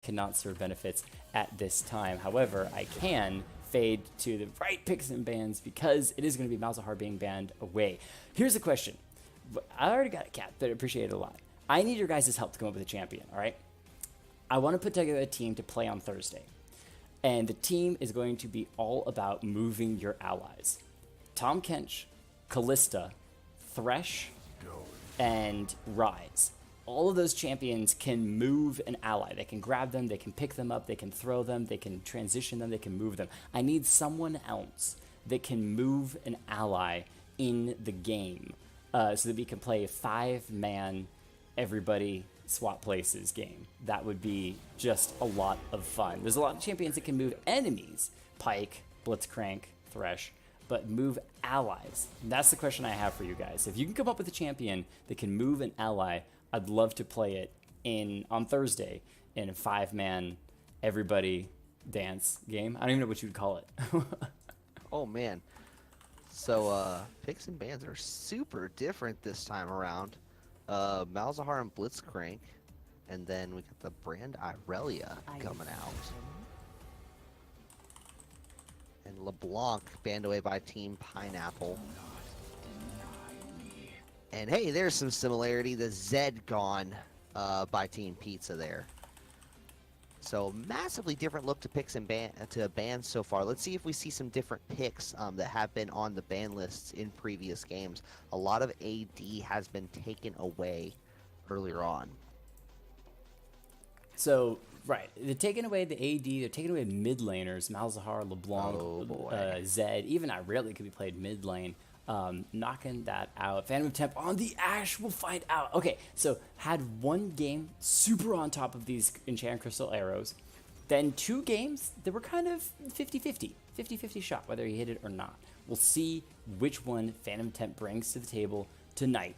cannot serve benefits at this time. However, I can fade to the right picks and bans because it is going to be Malzahar being banned away. Here's the question. I already got a cat, but I appreciate it a lot. I need your guys' help to come up with a champion, all right? I want to put together a team to play on Thursday. And the team is going to be all about moving your allies. Tom Kench, Callista, Thresh, and Rise. All of those champions can move an ally. They can grab them, they can pick them up, they can throw them, they can transition them, they can move them. I need someone else that can move an ally in the game so that we can play a 5-man everybody swap places game. That would be just a lot of fun. There's a lot of champions that can move enemies, Pike, Blitzcrank, Thresh, but move allies. That's the question I have for you guys. If you can come up with a champion that can move an ally, I'd love to play it on Thursday in a 5-man everybody dance game. I don't even know what you would call it. Oh man. So picks and bans are super different this time around. Malzahar and Blitzcrank, and then we got the brand Irelia coming out. And LeBlanc banned away by Team Pineapple. And hey, there's some similarity. The Zed gone by Team Pizza there. So massively different look to picks and bans so far. Let's see if we see some different picks that have been on the ban lists in previous games. A lot of AD has been taken away earlier on. So, right, they're taking away the AD, they're taking away mid laners, Malzahar, LeBlanc, Zed, even Irelia could be played mid lane. Knocking that out. Phantom of Temp on the Ashe, we'll find out. Okay, so had one game super on top of these Enchanted Crystal arrows. Then 2 games that were kind of 50-50. 50-50 shot, whether he hit it or not. We'll see which one Phantom Temp brings to the table tonight.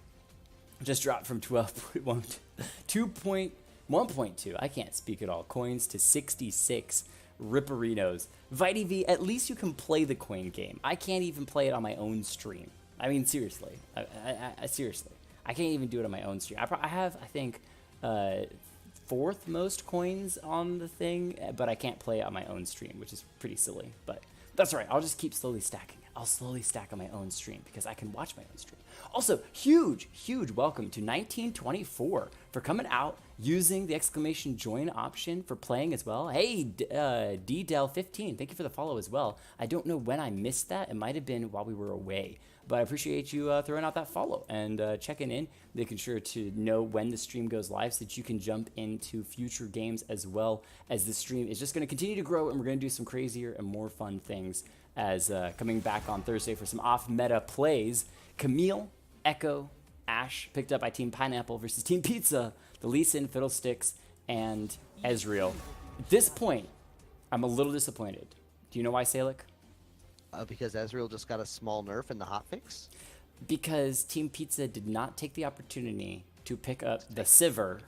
Just dropped from 12.1 2.1.2. I can't speak at all. Coins to 66. Ripperinos. ViTV, at least you can play the coin game. I can't even play it on my own stream. I mean, seriously. Seriously. I can't even do it on my own stream. I have, I think, 4th most coins on the thing, but I can't play it on my own stream, which is pretty silly. But that's all right. I'll just keep slowly stacking it. I'll slowly stack on my own stream because I can watch my own stream. Also, huge welcome to 1924 for coming out using the exclamation join option for playing as well. Hey, DDel15, thank you for the follow as well. I don't know when I missed that. It might have been while we were away, but I appreciate you throwing out that follow and checking in, making sure to know when the stream goes live so that you can jump into future games as well, as the stream is just going to continue to grow and we're going to do some crazier and more fun things as coming back on Thursday for some off-meta plays. Camille, Echo, Ashe, picked up by Team Pineapple versus Team Pizza, the Lee Sin, Fiddlesticks, and Ezreal. At this point, I'm a little disappointed. Do you know why, Salic? Because Ezreal just got a small nerf in the hotfix? Because Team Pizza did not take the opportunity to pick up the Sivir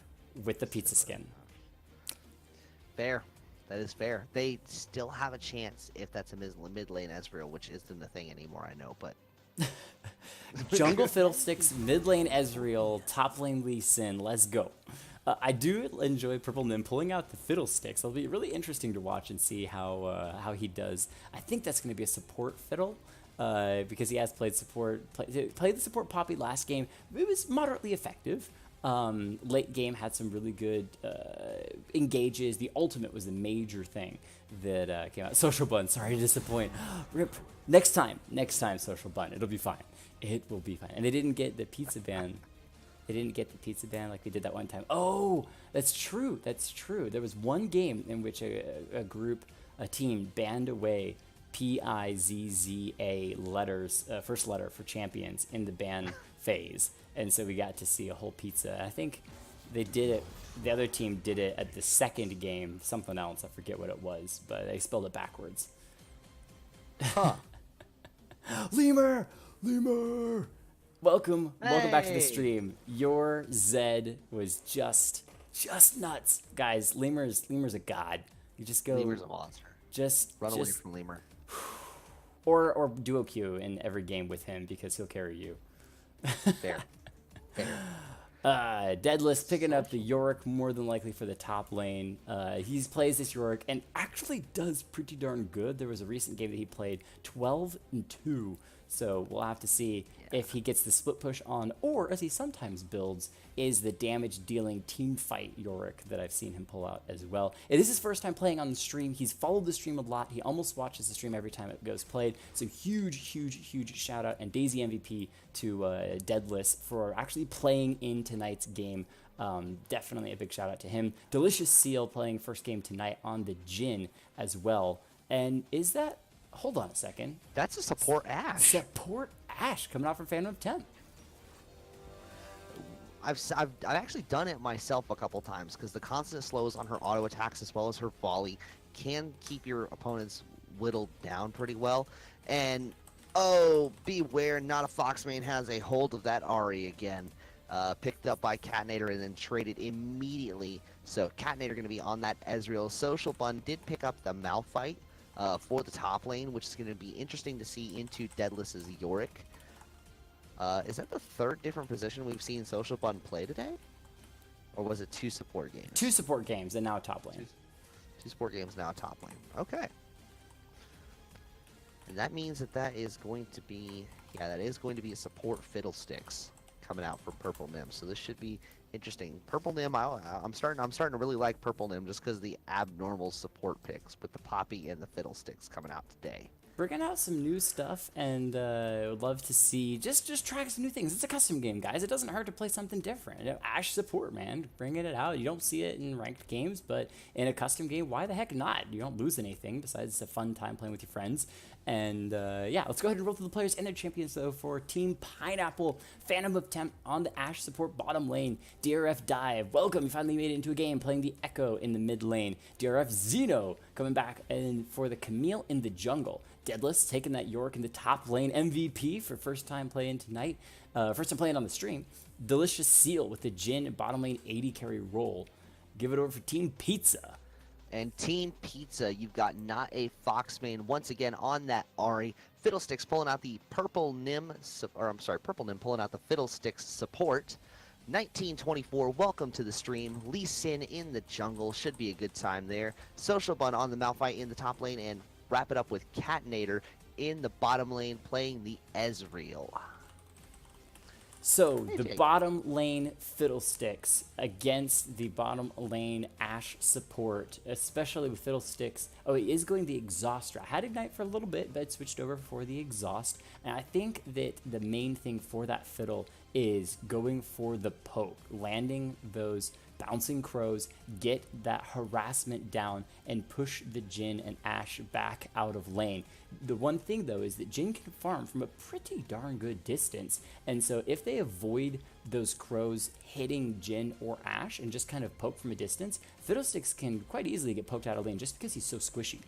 with the pizza skin. Fair. That is fair. They still have a chance if that's a mid lane Ezreal, which isn't a thing anymore, I know, but... Jungle Fiddlesticks, mid lane Ezreal, top lane Lee Sin, let's go. I do enjoy Purple Nim pulling out the Fiddlesticks. It'll be really interesting to watch and see how he does. I think that's going to be a support Fiddle because he has played support. Played the support Poppy last game. It was moderately effective. Late game had some really good engages. The ultimate was the major thing that came out. Social Bun, sorry to disappoint. Rip. Next time, Social Bun. It'll be fine. It will be fine. And they didn't get the pizza ban. They didn't get the pizza ban like they did that one time. Oh, that's true. That's true. There was one game in which a team banned away Pizza letters, first letter for champions in the ban phase. And so we got to see a whole pizza. I think they did it, the other team did it at the second game, something else, I forget what it was, but they spelled it backwards. Huh. Lemur! Welcome back to the stream. Your Zed was just nuts. Guys, Lemur's a god. You just go... Lemur's a monster. Just run away from Lemur. Or duo Q in every game with him because he'll carry you. Fair. Deadless picking up the Yorick more than likely for the top lane. He plays this Yorick and actually does pretty darn good. There was a recent game that he played 12-2. So we'll have to see if he gets the split push on, or as he sometimes builds, is the damage dealing team fight Yorick that I've seen him pull out as well. It is his first time playing on the stream. He's followed the stream a lot. He almost watches the stream every time it goes played. So huge shout out and Daisy MVP to Deadless for actually playing in tonight's game. Definitely a big shout out to him. Delicious Seal playing first game tonight on the Jhin as well. And is that... Hold on a second. That's a support Ashe. Support Ashe coming out from Phantom of Temp. I've actually done it myself a couple times because the constant slows on her auto attacks as well as her volley can keep your opponents whittled down pretty well. And oh, beware, not a Foxmane has a hold of that Ahri again. Picked up by Catnator and then traded immediately. So Catnator going to be on that Ezreal. Social Bun did pick up the Malphite for the top lane, which is going to be interesting to see into Deadless's Yorick. Is that the third different position we've seen Social Bun play today? Or was it 2 support games? 2 support games and now top lane. 2 support games, now top lane. Okay. And that means that is going to be, that is going to be a support Fiddlesticks coming out for Purple Nim. So this should be interesting. Purple Nim, I'm starting to really like Purple Nim just because of the abnormal support picks with the Poppy and the Fiddlesticks coming out today. Bringing out some new stuff, and would love to see just try some new things. It's a custom game, guys. It doesn't hurt to play something different. You know, Ashe support, man, bringing it out. You don't see it in ranked games, but in a custom game, why the heck not? You don't lose anything besides it's a fun time playing with your friends. And yeah, let's go ahead and roll through the players and their champions though for Team Pineapple. Phantom of Temp on the Ashe support bottom lane. DRF Dive, welcome, you finally made it into a game playing the Echo in the mid lane. DRF Xeno coming back and for the Camille in the jungle. Deadless taking that Yorick in the top lane. MVP for first time playing tonight. First time playing on the stream. Delicious Seal with the Jhin bottom lane 80 carry role. Give it over for Team Pizza. And Team Pizza, you've got not a Foxmane once again on that Ahri. Fiddlesticks pulling out the Purple Nim, Purple Nim pulling out the Fiddlesticks support. 1924, welcome to the stream. Lee Sin in the jungle, should be a good time there. Social Bun on the Malphite in the top lane, and wrap it up with Catnator in the bottom lane playing the Ezreal. So the bottom lane Fiddlesticks against the bottom lane Ashe support, especially with Fiddlesticks. Oh, he is going the Exhaust route. Had Ignite for a little bit, but switched over for the Exhaust. And I think that the main thing for that Fiddle is going for the poke, landing those bouncing crows, get that harassment down, and push the Jhin and Ashe back out of lane. The one thing, though, is that Jhin can farm from a pretty darn good distance, and so if they avoid those crows hitting Jhin or Ashe and just kind of poke from a distance, Fiddlesticks can quite easily get poked out of lane just because he's so squishy.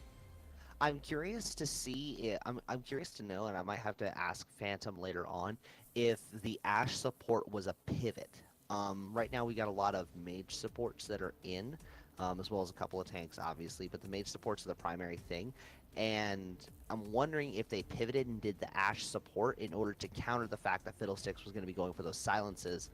I'm curious to see, I'm curious to know, and I might have to ask Phantom later on, if the Ashe support was a pivot. Right now we got a lot of mage supports that are in, as well as a couple of tanks, obviously, but the mage supports are the primary thing. And I'm wondering if they pivoted and did the Ashe support in order to counter the fact that Fiddlesticks was going to be going for those silences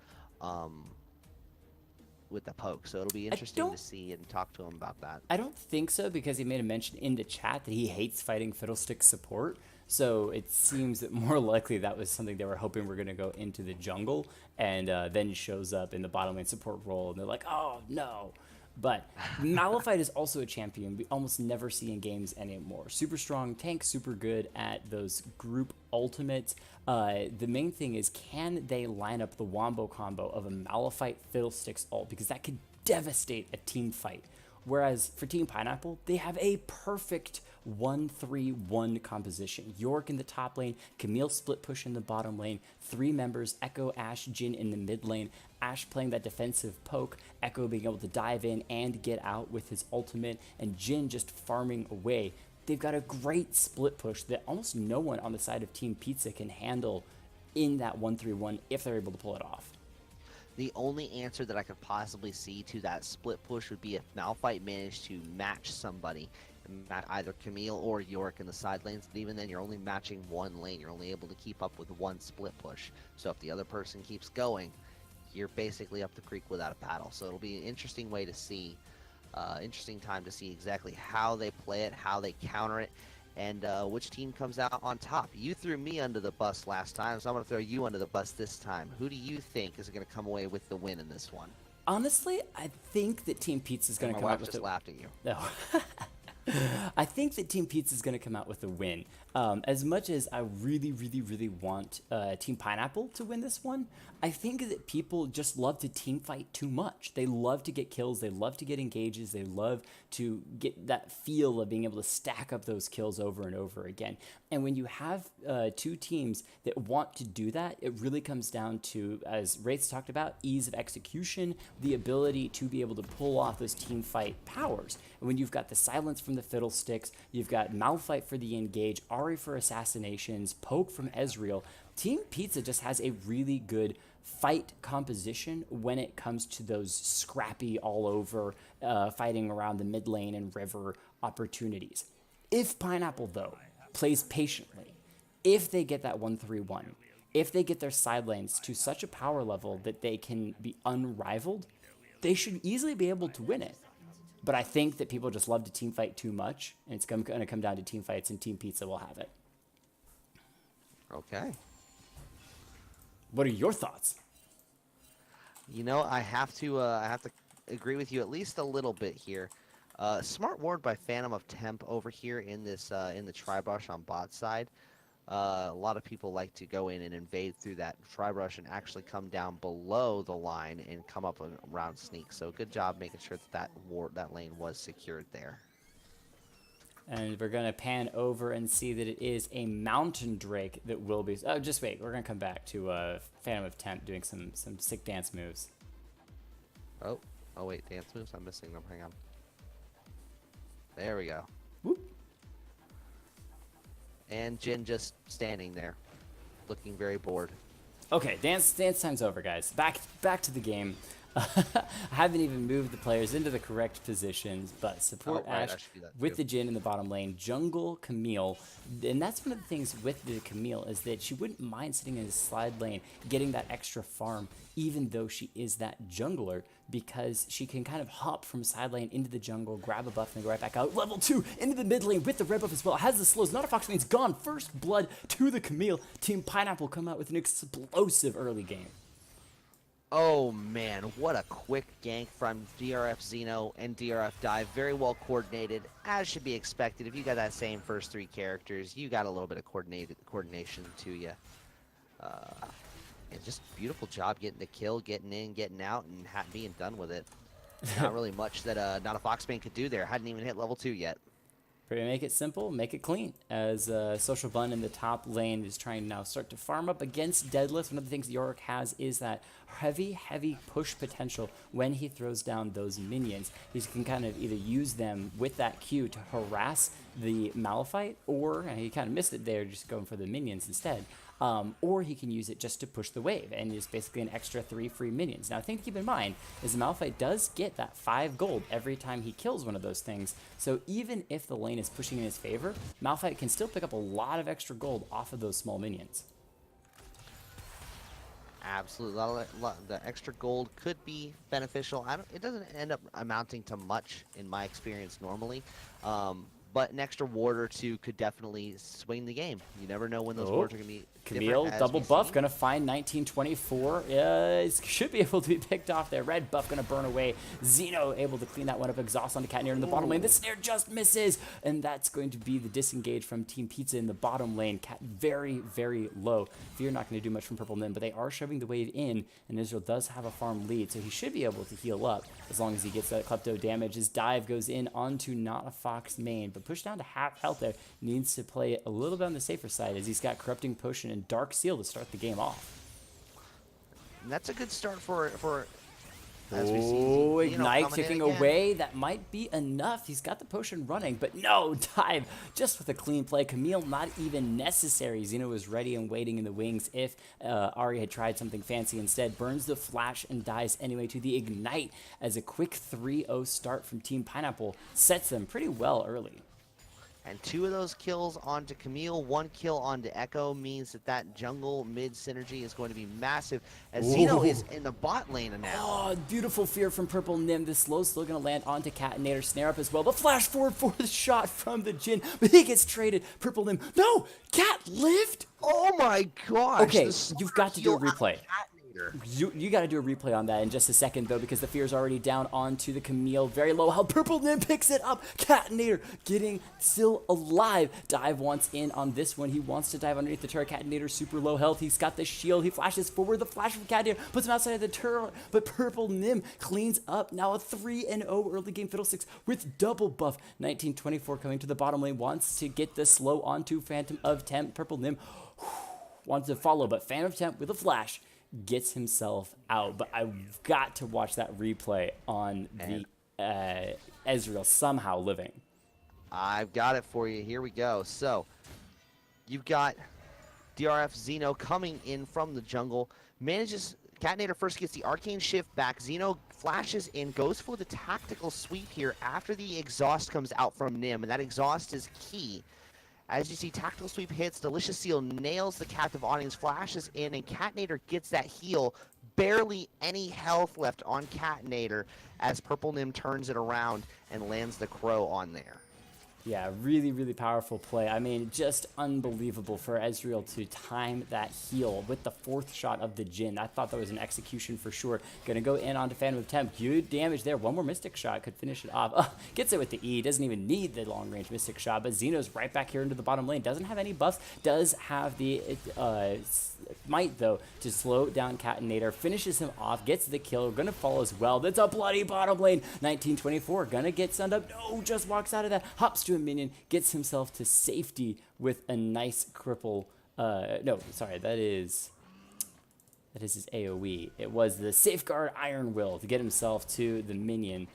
with the poke. So it'll be interesting to see and talk to him about that. I don't think so, because he made a mention in the chat that he hates fighting Fiddlesticks support. So it seems that more likely that was something they were hoping we're going to go into the jungle, and then shows up in the bottom lane support role, and they're like, oh, no. But Malphite is also a champion we almost never see in games anymore. Super strong tank, super good at those group ultimates. The main thing is, can they line up the wombo combo of a Malphite Fiddlesticks ult? Because that could devastate a team fight. Whereas for Team Pineapple, they have a perfect 1-3-1 composition. Yorick in the top lane, Camille split push in the bottom lane, 3 members, Echo, Ashe, Jhin in the mid lane, Ashe playing that defensive poke, Echo being able to dive in and get out with his ultimate, and Jhin just farming away. They've got a great split push that almost no one on the side of Team Pizza can handle in that 1-3-1 if they're able to pull it off. The only answer that I could possibly see to that split push would be if Malphite managed to match somebody, either Camille or Yorick in the side lanes, but even then you're only matching one lane. You're only able to keep up with one split push. So if the other person keeps going, you're basically up the creek without a paddle. So it'll be an interesting way to see, interesting time to see exactly how they play it, how they counter it, and which team comes out on top. You threw me under the bus last time, so I'm going to throw you under the bus this time. Who do you think is going to come away with the win in this one? Honestly, I think that Team Pizza is going to come out with just laughed at you. No. I think that Team Pizza is going to come out with a win. As much as I really, really, really want Team Pineapple to win this one, I think that people just love to team fight too much. They love to get kills. They love to get engages. They love to get that feel of being able to stack up those kills over and over again. And when you have two teams that want to do that, it really comes down to, as Wraiths talked about, ease of execution, the ability to be able to pull off those team fight powers. And when you've got the silence from the Fiddlesticks, you've got Malphite for the engage, Ari for assassinations, Poke from Ezreal, Team Pizza just has a really good fight composition when it comes to those scrappy all over fighting around the mid lane and river opportunities. If Pineapple, though, plays patiently, if they get that 1-3-1, if they get their side lanes to such a power level that they can be unrivaled, they should easily be able to win it. But I think that people just love to team fight too much, and it's going to come down to team fights, and Team Pizza will have it. Okay. What are your thoughts? You know, I have to agree with you at least a little bit here. Smart ward by Phantom of Temp over here in this in the Tri-Brush on bot side. A lot of people like to go in and invade through that Tri-Brush and actually come down below the line and come up around sneak. So good job making sure that that lane was secured there. And we're going to pan over and see that it is a Mountain Drake that will be... Oh, just wait. We're going to come back to Phantom of Temp doing some sick dance moves. Oh wait, dance moves? I'm missing them. Hang on. There we go. Whoop. And Jin just standing there, looking very bored. Okay, dance time's over, guys. Back to the game. I haven't even moved the players into the correct positions, but support Ash with the Jhin in the bottom lane, jungle Camille, and that's one of the things with the Camille is that she wouldn't mind sitting in the slide lane, getting that extra farm, even though she is that jungler, because she can kind of hop from side lane into the jungle, grab a buff, and go right back out. Level 2 into the mid lane with the red buff as well. Has the slows. Not a Fox lane's gone. First blood to the Camille. Team Pineapple come out with an explosive early game. Oh man, what a quick gank from DRF Xeno and DRF Dive. Very well coordinated, as should be expected. If you got that same first three characters, you got a little bit of coordination to you. And just beautiful job getting the kill, getting in, getting out, and being done with it. Not really much that Not a Foxman could do there. Hadn't even hit level 2 yet. Make it simple, make it clean. As Social Bun in the top lane is trying to now start to farm up against Deadlift. One of the things Yorick has is that heavy push potential when he throws down those minions. He can kind of either use them with that Q to harass the Malphite, or he kind of missed it there, just going for the minions instead. Or he can use it just to push the wave, and it's basically an extra 3 free minions. Now, a thing to keep in mind is the Malphite does get that 5 gold every time he kills one of those things, so even if the lane is pushing in his favor, Malphite can still pick up a lot of extra gold off of those small minions. Absolutely. The extra gold could be beneficial. It doesn't end up amounting to much in my experience normally. But an extra ward or two could definitely swing the game. You never know when those wards are going to be Camille, double buff, going to find 1924. Should be able to be picked off there. Red buff going to burn away. Xeno able to clean that one up. Exhaust onto Katnir in the bottom lane. The snare just misses. And that's going to be the disengage from Team Pizza in the bottom lane. Cat very low. Fear not going to do much from Purple Nim, but they are shoving the wave in. And Israel does have a farm lead, so he should be able to heal up as long as he gets that Klepto damage. His dive goes in onto Not a Fox main, but pushed down to half health there. Needs to play a little bit on the safer side as he's got Corrupting Potion and Dark Seal to start the game off. And that's a good start for as we see Ignite kicking away. That might be enough. He's got the potion running, but no, dive just with a clean play. Camille not even necessary. Xeno was ready and waiting in the wings if Ari had tried something fancy instead. Burns the flash and dies anyway to the Ignite as a quick 3-0 start from Team Pineapple sets them pretty well early. And 2 of those kills onto Camille, 1 kill onto Echo means that that jungle mid synergy is going to be massive. As Zeno is in the bot lane now. Oh, beautiful fear from Purple Nim. The slow still going to land onto Catinator. Snare up as well. The flash forward for the shot from the Jhin. But he gets traded. Purple Nim. No! Cat lived? Oh my gosh. Okay, you've got to do a replay. You got to do a replay on that in just a second, though, because the fear's already down onto the Camille. Very low health. Purple Nim picks it up. Catinator getting still alive. Dive wants in on this one. He wants to dive underneath the turret. Catinator super low health. He's got the shield. He flashes forward. The flash from Catinator puts him outside of the turret, but Purple Nim cleans up. Now a 3-0 early game Fiddlesticks with double buff. 1924 coming to the bottom lane. Wants to get the slow onto Phantom of Temp. Purple Nim wants to follow, but Phantom of Temp with a flash gets himself out. But I've got to watch that replay on the Ezreal somehow living. I've got it for you. Here we go. So you've got DRF Zeno coming in from the jungle. Manages, Catinator first gets the arcane shift back. Zeno flashes in, goes for the tactical sweep here after the exhaust comes out from Nim, and that exhaust is key. As you see, tactical sweep hits, Delicious Seal nails the captive audience, flashes in, and Catinator gets that heal. Barely any health left on Catinator as Purple Nim turns it around and lands the crow on there. Yeah, really, really powerful play. I mean, just unbelievable for Ezreal to time that heal with the 4th shot of the Jhin. I thought that was an execution for sure. Gonna go in onto Phantom of Temp. Good damage there. One more Mystic shot could finish it off. Gets it with the E. Doesn't even need the long-range Mystic shot, but Xeno's right back here into the bottom lane. Doesn't have any buffs. Does have the might, though, to slow down Catinator. Finishes him off. Gets the kill. Gonna fall as well. That's a bloody bottom lane. 1924. Gonna get sunned up. No, just walks out of that. Hops to a minion, gets himself to safety with a nice cripple. No, sorry, that is his AoE. It was the Safeguard Iron Will to get himself to the minion.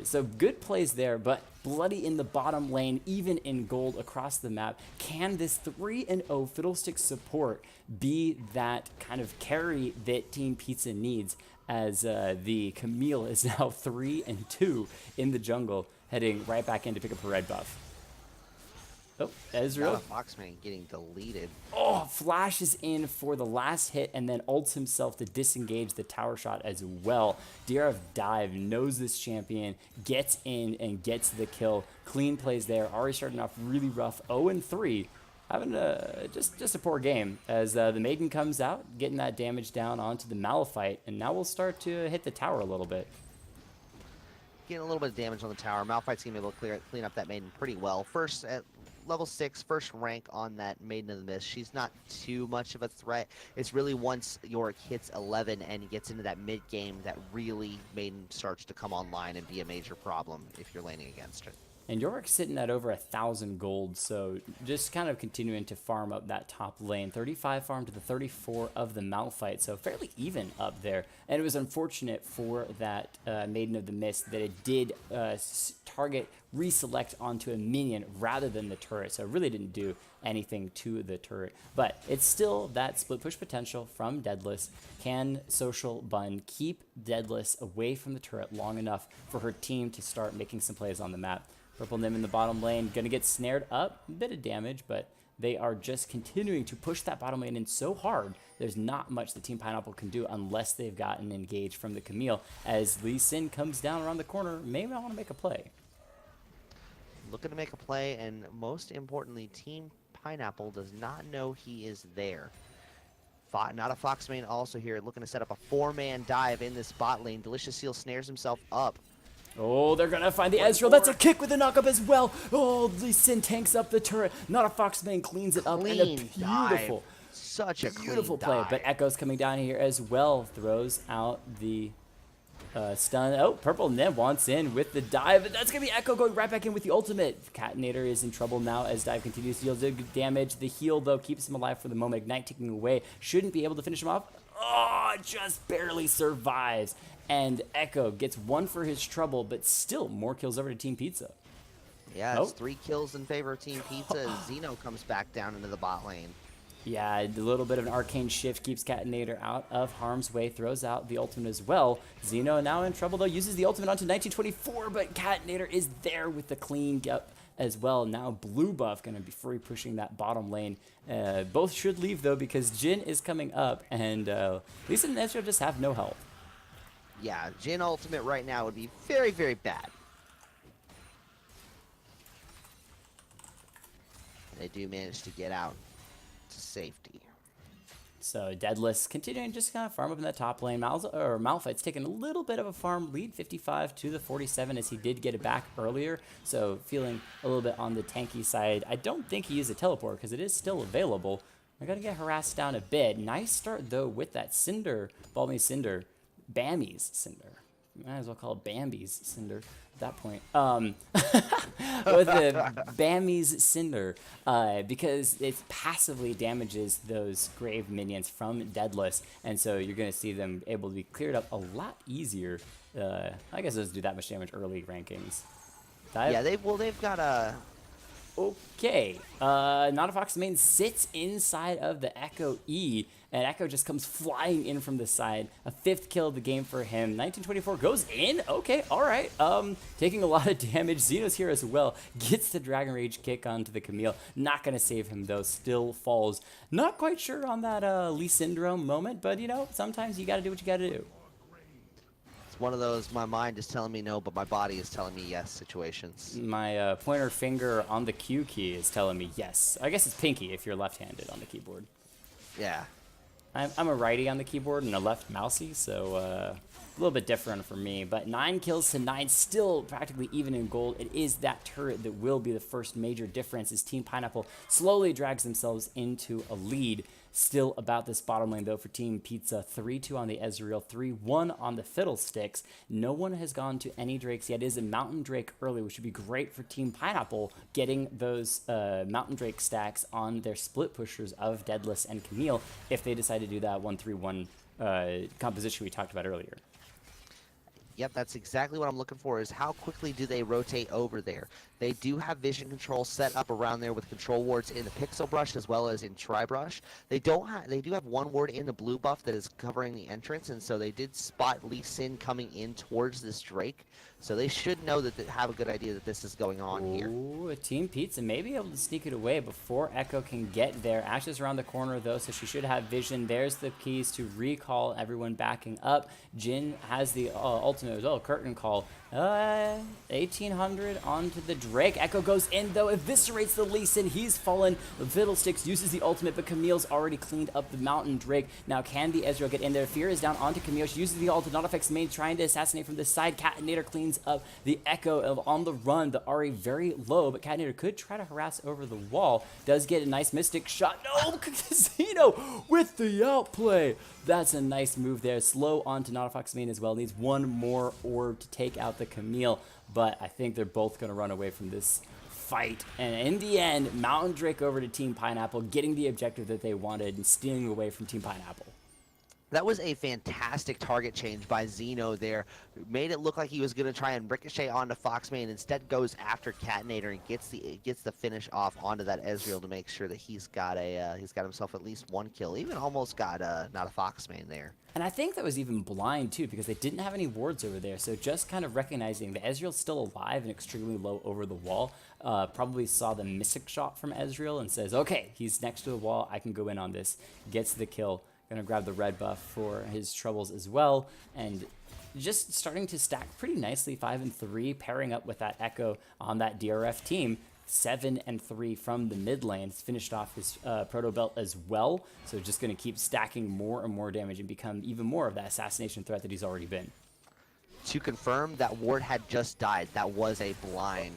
So good plays there, but bloody in the bottom lane, even in gold across the map. Can this 3-0 Fiddlesticks support be that kind of carry that Team Pizza needs, as the Camille is now 3-2 in the jungle, heading right back in to pick up her red buff. Oh, Ezreal. Foxman getting deleted. Oh, flashes in for the last hit and then ults himself to disengage the tower shot as well. DRF Dive knows this champion, gets in and gets the kill. Clean plays there. Already starting off really rough. 0-3. Having just a poor game as the Maiden comes out, getting that damage down onto the Malphite, and now we'll start to hit the tower a little bit. Getting a little bit of damage on the tower. Malphite's going to be able to clean up that Maiden pretty well. First, at level 6, first rank on that Maiden of the Mist. She's not too much of a threat. It's really once Yorick hits 11 and he gets into that mid-game that really Maiden starts to come online and be a major problem if you're laning against her. And Yorick's sitting at over 1,000 gold, so just kind of continuing to farm up that top lane. 35 farm to the 34 of the Malphite, so fairly even up there. And it was unfortunate for that Maiden of the Mist that it did target reselect onto a minion rather than the turret, so it really didn't do anything to the turret. But it's still that split push potential from Deadless. Can Social Bun keep Deadless away from the turret long enough for her team to start making some plays on the map? Purple Nim in the bottom lane, gonna get snared up, a bit of damage, but they are just continuing to push that bottom lane in so hard, there's not much that Team Pineapple can do unless they've gotten engaged from the Camille. As Lee Sin comes down around the corner, may not want to make a play. Looking to make a play, and most importantly, Team Pineapple does not know he is there. Not a Foxman also here, looking to set up a 4-man dive in this bot lane. Delicious Seal snares himself up. Oh, they're gonna find the Ezreal. That's a kick with a knock-up as well. Oh, Lee Sin tanks up the turret. Not a Foxman cleans it up. And a beautiful, such a beautiful clean play. dive. But Echo's coming down here as well. Throws out the stun. Oh, Purple Nim wants in with the dive. And that's gonna be Echo going right back in with the ultimate. Catinator is in trouble now as Dive continues to deal good damage. The heal, though, keeps him alive for the moment. Ignite ticking away. Shouldn't be able to finish him off. Oh, just barely survives. And Echo gets one for his trouble, but still more kills over to Team Pizza. Yeah, it's 3 kills in favor of Team Pizza as Zeno comes back down into the bot lane. Yeah, a little bit of an arcane shift keeps Catinator out of harm's way, throws out the ultimate as well. Xeno now in trouble though, uses the ultimate onto 1924, but Catinator is there with the clean up as well. Now blue buff going to be free pushing that bottom lane. Both should leave though because Jin is coming up and Lisa and Ezreal just have no health. Yeah, Jin ultimate right now would be very, very bad. They do manage to get out to safety. So Deadless continuing just kind of farm up in that top lane. Malphite's taking a little bit of a farm lead, 55 to the 47 as he did get it back earlier. So feeling a little bit on the tanky side. I don't think he used a teleport because it is still available. I got to get harassed down a bit. Nice start though with that Cinder, Balmy's Cinder, Bammy's Cinder. Might as well call it Bambi's Cinder at that point. With the Bammy's Cinder, because it passively damages those Grave minions from Deadless, and so you're going to see them able to be cleared up a lot easier. I guess it doesn't do that much damage early rankings. Yeah, they've got a... Okay, Naughtyfox main sits inside of the Echo E, and Echo just comes flying in from the side. A 5th kill of the game for him. 1924 goes in. Okay, all right. Taking a lot of damage. Xeno's here as well. Gets the Dragon Rage kick onto the Camille. Not going to save him, though. Still falls. Not quite sure on that Lee Syndrome moment, but, you know, sometimes you got to do what you got to do. It's one of those, my mind is telling me no, but my body is telling me yes situations. My pointer finger on the Q key is telling me yes. I guess it's pinky if you're left-handed on the keyboard. Yeah. I'm a righty on the keyboard and a left mousey, so a little bit different for me. But 9 kills to 9, still practically even in gold. It is that turret that will be the first major difference as Team Pineapple slowly drags themselves into a lead. Still about this bottom lane, though, for Team Pizza. 3-2 on the Ezreal, 3-1 on the Fiddlesticks. No one has gone to any Drakes yet. It is a Mountain Drake early, which would be great for Team Pineapple, getting those Mountain Drake stacks on their split pushers of Deadless and Camille if they decide to do that 1-3-1 composition we talked about earlier. Yep, that's exactly what I'm looking for, is how quickly do they rotate over there. They do have vision control set up around there with control wards in the Pixel Brush as well as in Tri-Brush. They do have one ward in the blue buff that is covering the entrance, and so they did spot Lee Sin coming in towards this Drake. So they should know that they have a good idea that this is going on here. Ooh, Team Pizza may be able to sneak it away before Echo can get there. Ash is around the corner, though, so she should have vision. There's the keys to recall everyone backing up. Jin has the ultimate as well, curtain call. 1800 onto the Drake. Echo goes in, though, eviscerates the Lee Sin. He's fallen. The Fiddlesticks uses the ultimate, but Camille's already cleaned up the Mountain Drake. Now, can the Ezreal get in there? Fear is down onto Camille. She uses the ult. Naughtyfox main trying to assassinate from this side. Catinator cleans up the Echo on the run. The Ahri very low, but Catinator could try to harass over the wall. Does get a nice Mystic shot. No, Casino with the outplay. That's a nice move there. Slow onto Naughtyfox main as well. Needs one more orb to take out the Camille, but I think they're both going to run away from this fight. And in the end, Mountain Drake over to Team Pineapple, getting the objective that they wanted and stealing away from Team Pineapple. That was a fantastic target change by Xeno there. Made it look like he was going to try and ricochet onto Foxmane. Instead goes after Catinator and gets the finish off onto that Ezreal to make sure that he's got himself at least one kill. Even almost got not a Foxmane there. And I think that was even blind too, because they didn't have any wards over there. So just kind of recognizing the Ezreal's still alive and extremely low over the wall. Probably saw the Mystic shot from Ezreal and says, okay, he's next to the wall. I can go in on this. Gets the kill. Gonna grab the red buff for his troubles as well, and just starting to stack pretty nicely. 5-3, pairing up with that Echo on that DRF team. 7-3 from the mid lane. It's finished off his proto belt as well, so just gonna keep stacking more and more damage and become even more of that assassination threat that he's already been. To confirm, that ward had just died. That was a blind.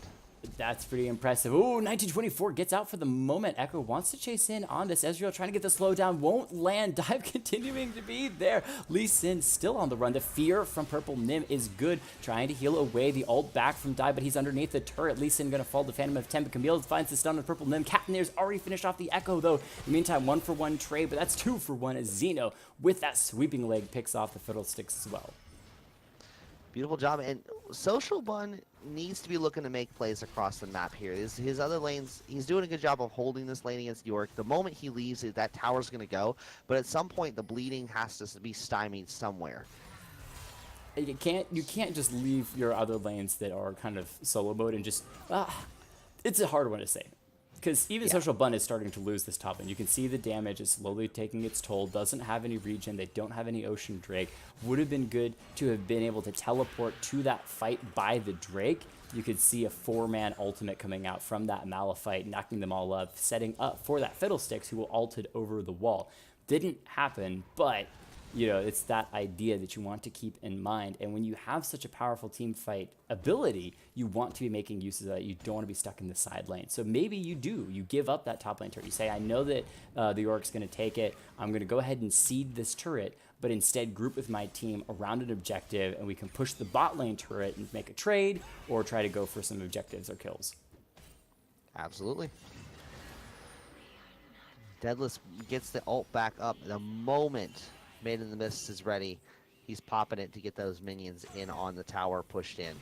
That's pretty impressive. Ooh, 1924 gets out for the moment. Echo wants to chase in on this. Ezreal trying to get the slowdown. Won't land. Dive continuing to be there. Lee Sin still on the run. The fear from Purple Nim is good. Trying to heal away the ult back from Dive, but he's underneath the turret. Lee Sin going to fall to Phantom of Temp. Camille finds the stun of Purple Nim. Catinator's already finished off the Echo, though. In the meantime, 1-for-1 trade, but that's 2-for-1 as Xeno, with that sweeping leg, picks off the Fiddlesticks as well. Beautiful job. And Social Bun needs to be looking to make plays across the map here. His other lanes, he's doing a good job of holding this lane against York. The moment he leaves, that tower's going to go. But at some point, the bleeding has to be stymied somewhere. You can't just leave your other lanes that are kind of solo mode and just... it's a hard one to say. Because even Social Bun is starting to lose this top lane. You can see the damage is slowly taking its toll. Doesn't have any regen. They don't have any Ocean Drake. Would have been good to have been able to teleport to that fight by the Drake. You could see a 4-man ultimate coming out from that Malphite, knocking them all up, setting up for that Fiddlesticks, who will ulted over the wall. Didn't happen, but... you know, it's that idea that you want to keep in mind. And when you have such a powerful team fight ability, you want to be making use of that. You don't want to be stuck in the side lane. So maybe you do. You give up that top lane turret. You say, I know that the York's going to take it. I'm going to go ahead and seed this turret, but instead group with my team around an objective, and we can push the bot lane turret and make a trade or try to go for some objectives or kills. Absolutely. Deadless gets the ult back up the moment Made in the Mist is ready. He's popping it to get those minions in on the tower, pushed in.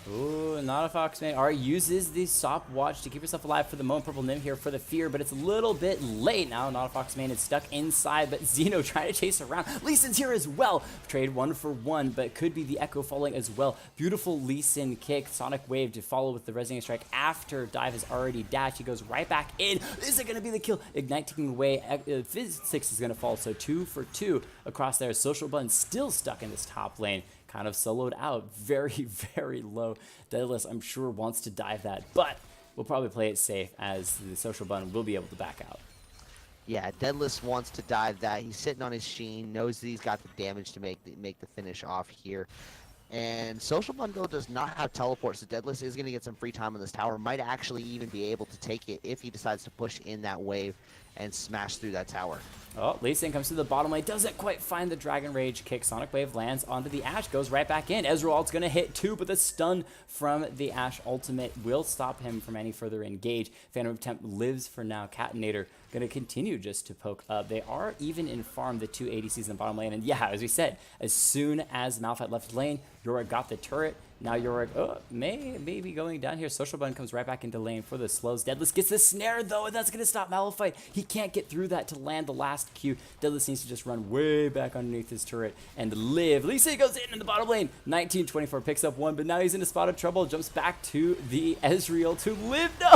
Ooh, not a Foxman. Alright, uses the stopwatch to keep yourself alive for the moment. Purple Nim here for the fear, but it's a little bit late now. Not a Foxman is stuck inside, but Xeno trying to chase around. Lee Sin's here as well. Trade 1 for 1, but could be the Echo falling as well. Beautiful Lee Sin kick. Sonic Wave to follow with the Resonating Strike after Dive has already dashed. He goes right back in. Is it going to be the kill? Ignite taking away. Physics is going to fall, so 2 for 2 across there. Social Bun still stuck in this top lane. Kind of soloed out, very, very low. Deadless, I'm sure, wants to dive that, but we'll probably play it safe as the Social Bun will be able to back out. Yeah, Deadless wants to dive that. He's sitting on his Sheen, knows that he's got the damage to make the finish off here. And Social Bun, though, does not have teleport, so Deadless is going to get some free time on this tower. Might actually even be able to take it if he decides to push in that wave and smash through that tower. Oh, Lee Sin comes to the bottom lane, doesn't quite find the Dragon Rage kick. Sonic Wave lands onto the Ashe, goes right back in. Ezreal's going to hit too, but the stun from the Ashe ultimate will stop him from any further engage. Phantom Attempt lives for now. Catinator going to continue just to poke up. They are even in farm, the 2 ADCs in the bottom lane. And yeah, as we said, as soon as Malphite left lane, Yorick got the turret. Now Yorick, maybe going down here. Social Bun comes right back into lane for the slows. Deadless gets the snare though, and that's going to stop Malphite. He can't get through that to land the last Q. Deadless needs to just run way back underneath his turret and live. Lee Sin goes in the bottom lane. 19-24 picks up 1, but now he's in a spot of trouble. Jumps back to the Ezreal to live. No!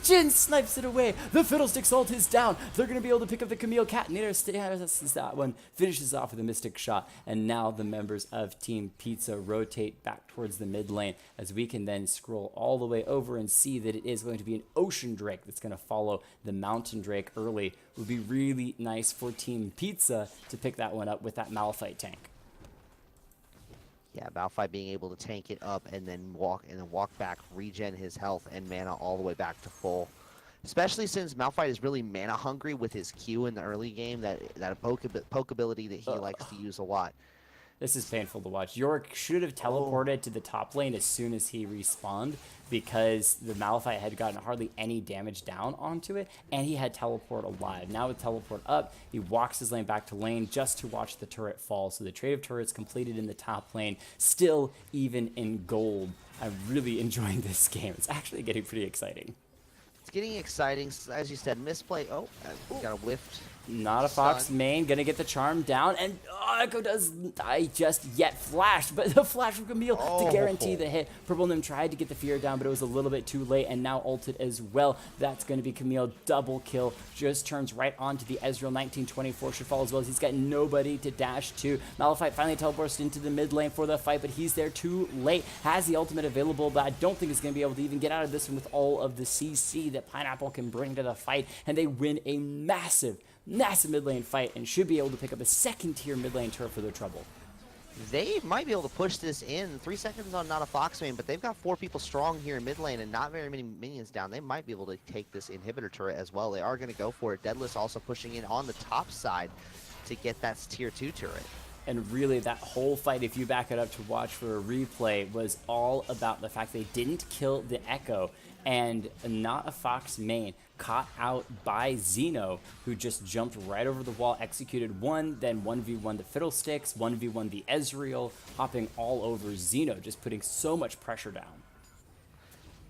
Jhin snipes it away. The Fiddlesticks ult is down. They're going to be able to pick up the Camille. Catinator stays that one. Finishes off with a Mystic Shot. And now the members of Team Pizza rotate back towards the mid lane as we can then scroll all the way over and see that it is going to be an Ocean Drake that's going to follow the Mountain Drake early. It would be really nice for Team Pizza to pick that one up with that Malphite tank. Yeah, Malphite being able to tank it up and then walk back, regen his health and mana all the way back to full. Especially since Malphite is really mana hungry with his Q in the early game, that poke ability that he likes to use a lot. This is painful to watch. Yorick should have teleported to the top lane as soon as he respawned because the Malphite had gotten hardly any damage down onto it, and he had teleport alive. Now with teleport up, he walks his lane back to lane just to watch the turret fall. So the trade of turrets completed in the top lane, still even in gold. I'm really enjoying this game. It's actually getting pretty exciting. It's getting exciting. As you said, misplay. Oh, got a whiffed. Not a Fox main, gonna get the charm down, and Echo does die just yet flashed, but the flash from Camille to guarantee the hit. Purple Nim tried to get the fear down, but it was a little bit too late, and now ulted as well. That's gonna be Camille, double kill, just turns right onto the Ezreal. 19-24 should fall as well as he's got nobody to dash to. Malphite finally teleports into the mid lane for the fight, but he's there too late. Has the ultimate available, but I don't think he's gonna be able to even get out of this one with all of the CC that Pineapple can bring to the fight, and they win a massive mid lane fight and should be able to pick up a second tier mid lane turret for their trouble. They might be able to push this in. 3 seconds on not a Fox main, but they've got 4 people strong here in mid lane and not very many minions down. They might be able to take this inhibitor turret as well. They are going to go for it. Deadless also pushing in on the top side to get that tier 2 turret. And really, that whole fight, if you back it up to watch for a replay, was all about the fact they didn't kill the Echo, and not a Fox main caught out by Xeno, who just jumped right over the wall, executed one, then 1v1 the Fiddlesticks, 1v1 the Ezreal, hopping all over Xeno, just putting so much pressure down.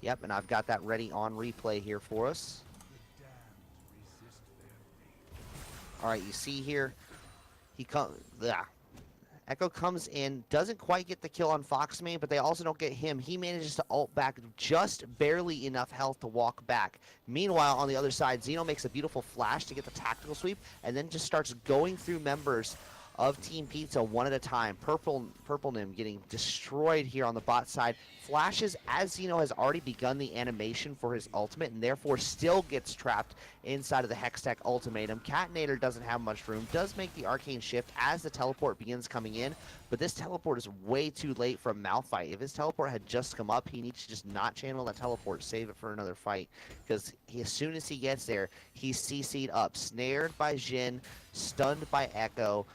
Yep, and I've got that ready on replay here for us. All right, you see here, Echo comes in, doesn't quite get the kill on Fox main, but they also don't get him. He manages to ult back just barely enough health to walk back. Meanwhile, on the other side, Xeno makes a beautiful flash to get the tactical sweep, and then just starts going through members of Team Pizza one at a time. Purple Nim getting destroyed here on the bot side. Flashes as Xeno has already begun the animation for his ultimate, and therefore still gets trapped inside of the Hextech ultimatum. Catinator doesn't have much room, does make the arcane shift as the teleport begins coming in, but this teleport is way too late from Malphite. If his teleport had just come up, he needs to just not channel that teleport, save it for another fight, because as soon as he gets there, he's CC'd up. Snared by Jhin, stunned by Echo.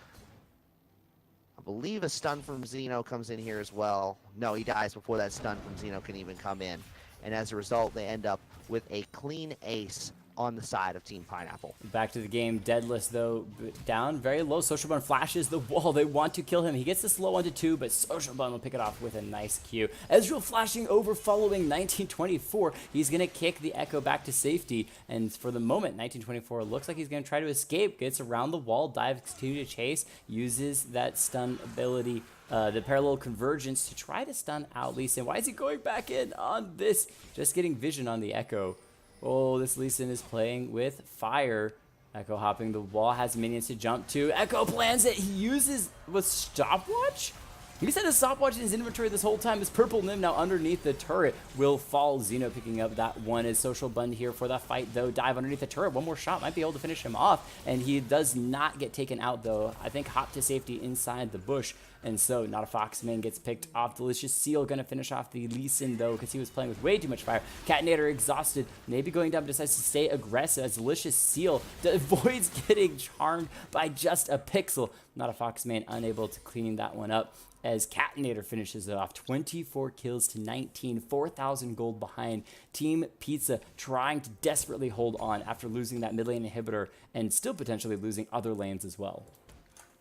I believe a stun from Xeno comes in here as well. No, he dies before that stun from Xeno can even come in. And as a result, they end up with a clean ace on the side of Team Pineapple. Back to the game. Deadless, though, down very low. Social Bun flashes the wall. They want to kill him. He gets the slow 1-2, but Social Bun will pick it off with a nice Q. Ezreal flashing over following 1924. He's going to kick the Echo back to safety. And for the moment, 1924 looks like he's going to try to escape. Gets around the wall, dives to chase, uses that stun ability, the parallel convergence, to try to stun out Lee Sin. Why is he going back in on this? Just getting vision on the Echo. Oh, this Lee Sin is playing with fire. Echo hopping the wall, has minions to jump to. Echo plans it. He uses with stopwatch? He's had a stopwatch in his inventory this whole time. This Purple Nim now underneath the turret will fall. Xeno picking up that one. Is Social Bun here for the fight, though. Dive underneath the turret. One more shot might be able to finish him off. And he does not get taken out, though. I think hop to safety inside the bush. And so, not a Fox main gets picked off. Delicious Seal going to finish off the Lee Sin, though, because he was playing with way too much fire. Catinator exhausted. Maybe going down, decides to stay aggressive as Delicious Seal avoids getting charmed by just a pixel. Not a Fox main, unable to clean that one up, as Catinator finishes it off. 24 kills to 19, 4,000 gold behind. Team Pizza trying to desperately hold on after losing that mid lane inhibitor and still potentially losing other lanes as well.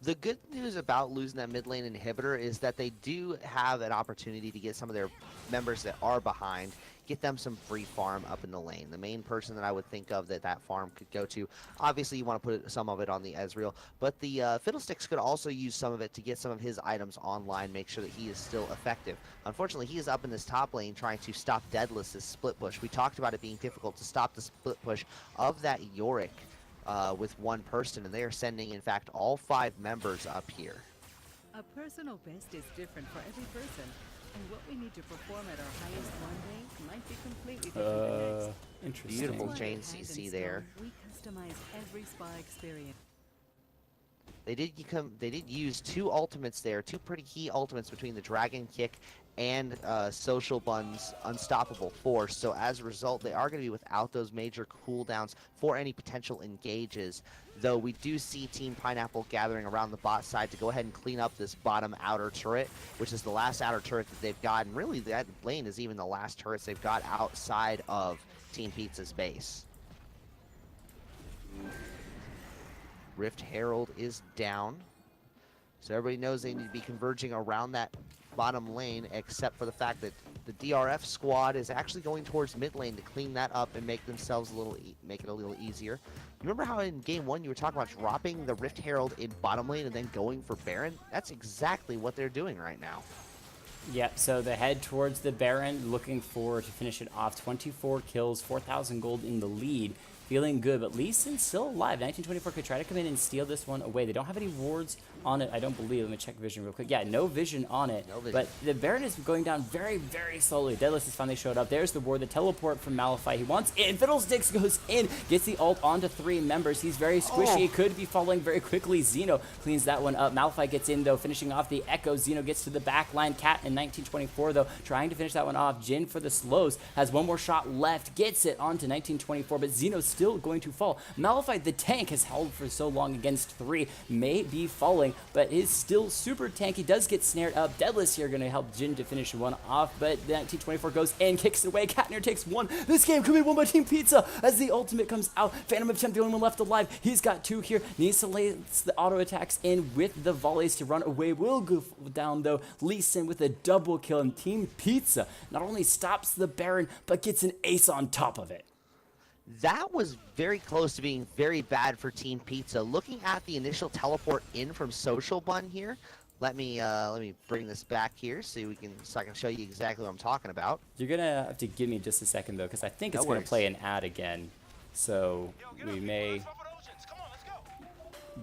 The good news about losing that mid lane inhibitor is that they do have an opportunity to get some of their members that are behind, get them some free farm up in the lane. The main person that I would think of that farm could go to, obviously you want to put some of it on the Ezreal, but the Fiddlesticks could also use some of it to get some of his items online, make sure that he is still effective. Unfortunately, he is up in this top lane trying to stop Deadless's split push. We talked about it being difficult to stop the split push of that Yorick with one person, and they are sending, in fact, all 5 members up here. A personal best is different for every person, and what we need to perform at our highest one day might be completely different the next. Interesting. Beautiful chain CC there. We customize every spa experience. They did use 2 ultimates there, 2 pretty key ultimates between the Dragon Kick and Social Bun's Unstoppable Force. So as a result, they are going to be without those major cooldowns for any potential engages. Though we do see Team Pineapple gathering around the bot side to go ahead and clean up this bottom outer turret, which is the last outer turret that they've got. And really, that lane is even the last turrets they've got outside of Team Pizza's base. Rift Herald is down. So everybody knows they need to be converging around that bottom lane, except for the fact that the DRF squad is actually going towards mid lane to clean that up and make themselves make it a little easier. You remember how in game 1 you were talking about dropping the Rift Herald in bottom lane and then going for Baron? That's exactly what they're doing right now. Yeah, so they head towards the Baron, looking forward to finish it off. 24 kills, 4,000 gold in the lead. Feeling good, but Lee Sin's still alive. 1924 could try to come in and steal this one away. They don't have any wards on it, I don't believe. Let me check vision real quick. Yeah, no vision on it. No vision. But the Baron is going down very, very slowly. Deadless has finally showed up. There's the ward, the teleport from Malphite. He wants in. Fiddlesticks goes in, gets the ult onto 3 members. He's very squishy. He could be falling very quickly. Xeno cleans that one up. Malphite gets in, though, finishing off the Echo. Xeno gets to the back line. Cat in 1924, though, trying to finish that one off. Jhin for the slows. Has one more shot left. Gets it onto 1924, but Xeno still still going to fall. Malphite, the tank, has held for so long against 3, may be falling, but is still super tanky, does get snared up. Deadless here going to help Jin to finish one off, but 1924 goes and kicks it away. Katnir takes 1. This game could be won by Team Pizza as the ultimate comes out. Phantom of Temp, the only one left alive. He's got 2 here. Needs to lay the auto attacks in with the volleys to run away. Will go down though. Lee Sin with a double kill, and Team Pizza not only stops the Baron, but gets an ace on top of it. That was very close to being very bad for Team Pizza. Looking at the initial teleport in from Social Bun here, let me bring this back here so I can show you exactly what I'm talking about. You're gonna have to give me just a second though, because I think it's gonna play an ad again, so we may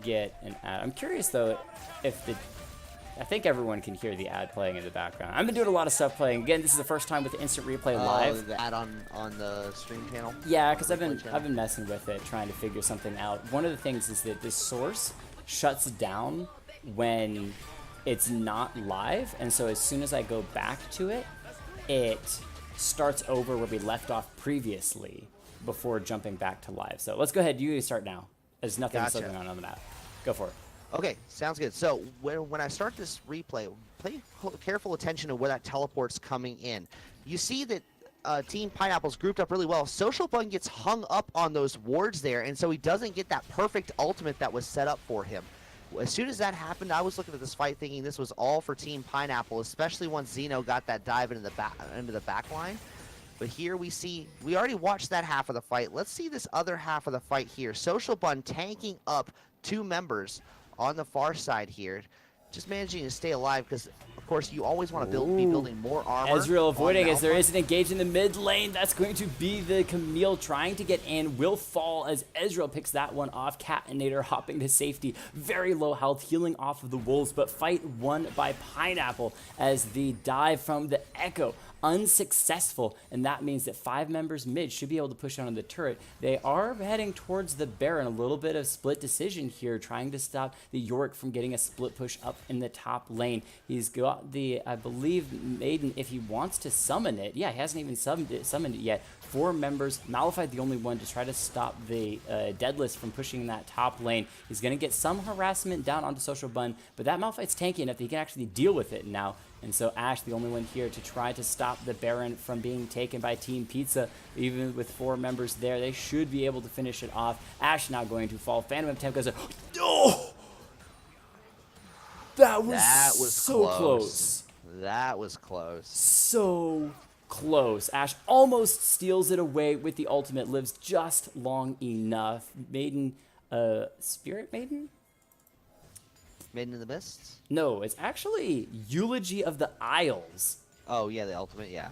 get an ad. I'm curious though if I think everyone can hear the ad playing in the background. I've been doing a lot of stuff playing. Again, this is the first time with the instant replay live. The ad on the stream channel? Yeah, because I've been messing with it, trying to figure something out. One of the things is that this source shuts down when it's not live, and so as soon as I go back to it, it starts over where we left off previously before jumping back to live. So let's go ahead. You start now. There's nothing else going on the map. Go for it. Okay, sounds good. So when I start this replay, pay careful attention to where that teleport's coming in. You see that Team Pineapple's grouped up really well. Social Bun gets hung up on those wards there, and so he doesn't get that perfect ultimate that was set up for him. As soon as that happened, I was looking at this fight thinking this was all for Team Pineapple, especially once Xeno got that dive into the back line. But here we already watched that half of the fight. Let's see this other half of the fight here. Social Bun tanking up 2 members on the far side here, just managing to stay alive because, of course, you always want to be building more armor. Ezreal avoiding as there is an engage in the mid lane. That's going to be the Camille trying to get in. Will fall as Ezreal picks that one off. Catinator hopping to safety. Very low health, healing off of the wolves, but fight won by Pineapple as the dive from the Echo unsuccessful, and that means that 5 members mid should be able to push onto the turret. They are heading towards the Baron. A little bit of split decision here, trying to stop the Yorick from getting a split push up in the top lane. He's got the, I believe, Maiden if he wants to summon it. Yeah, he hasn't even summoned it yet. 4 members, Malphite the only one to try to stop the Deadless from pushing that top lane. He's going to get some harassment down onto Social Bun, but that Malphite's tanky enough that he can actually deal with it now. And so Ash, the only one here to try to stop the Baron from being taken by Team Pizza. Even with 4 members there, they should be able to finish it off. Ash now going to fall. Phantom of Temp goes, oh! That was so close. That was close. So close. Ash almost steals it away with the ultimate, lives just long enough. Maiden, Spirit Maiden? Maiden in the Mists? No, it's actually Eulogy of the Isles. Oh, yeah, the ultimate, yeah.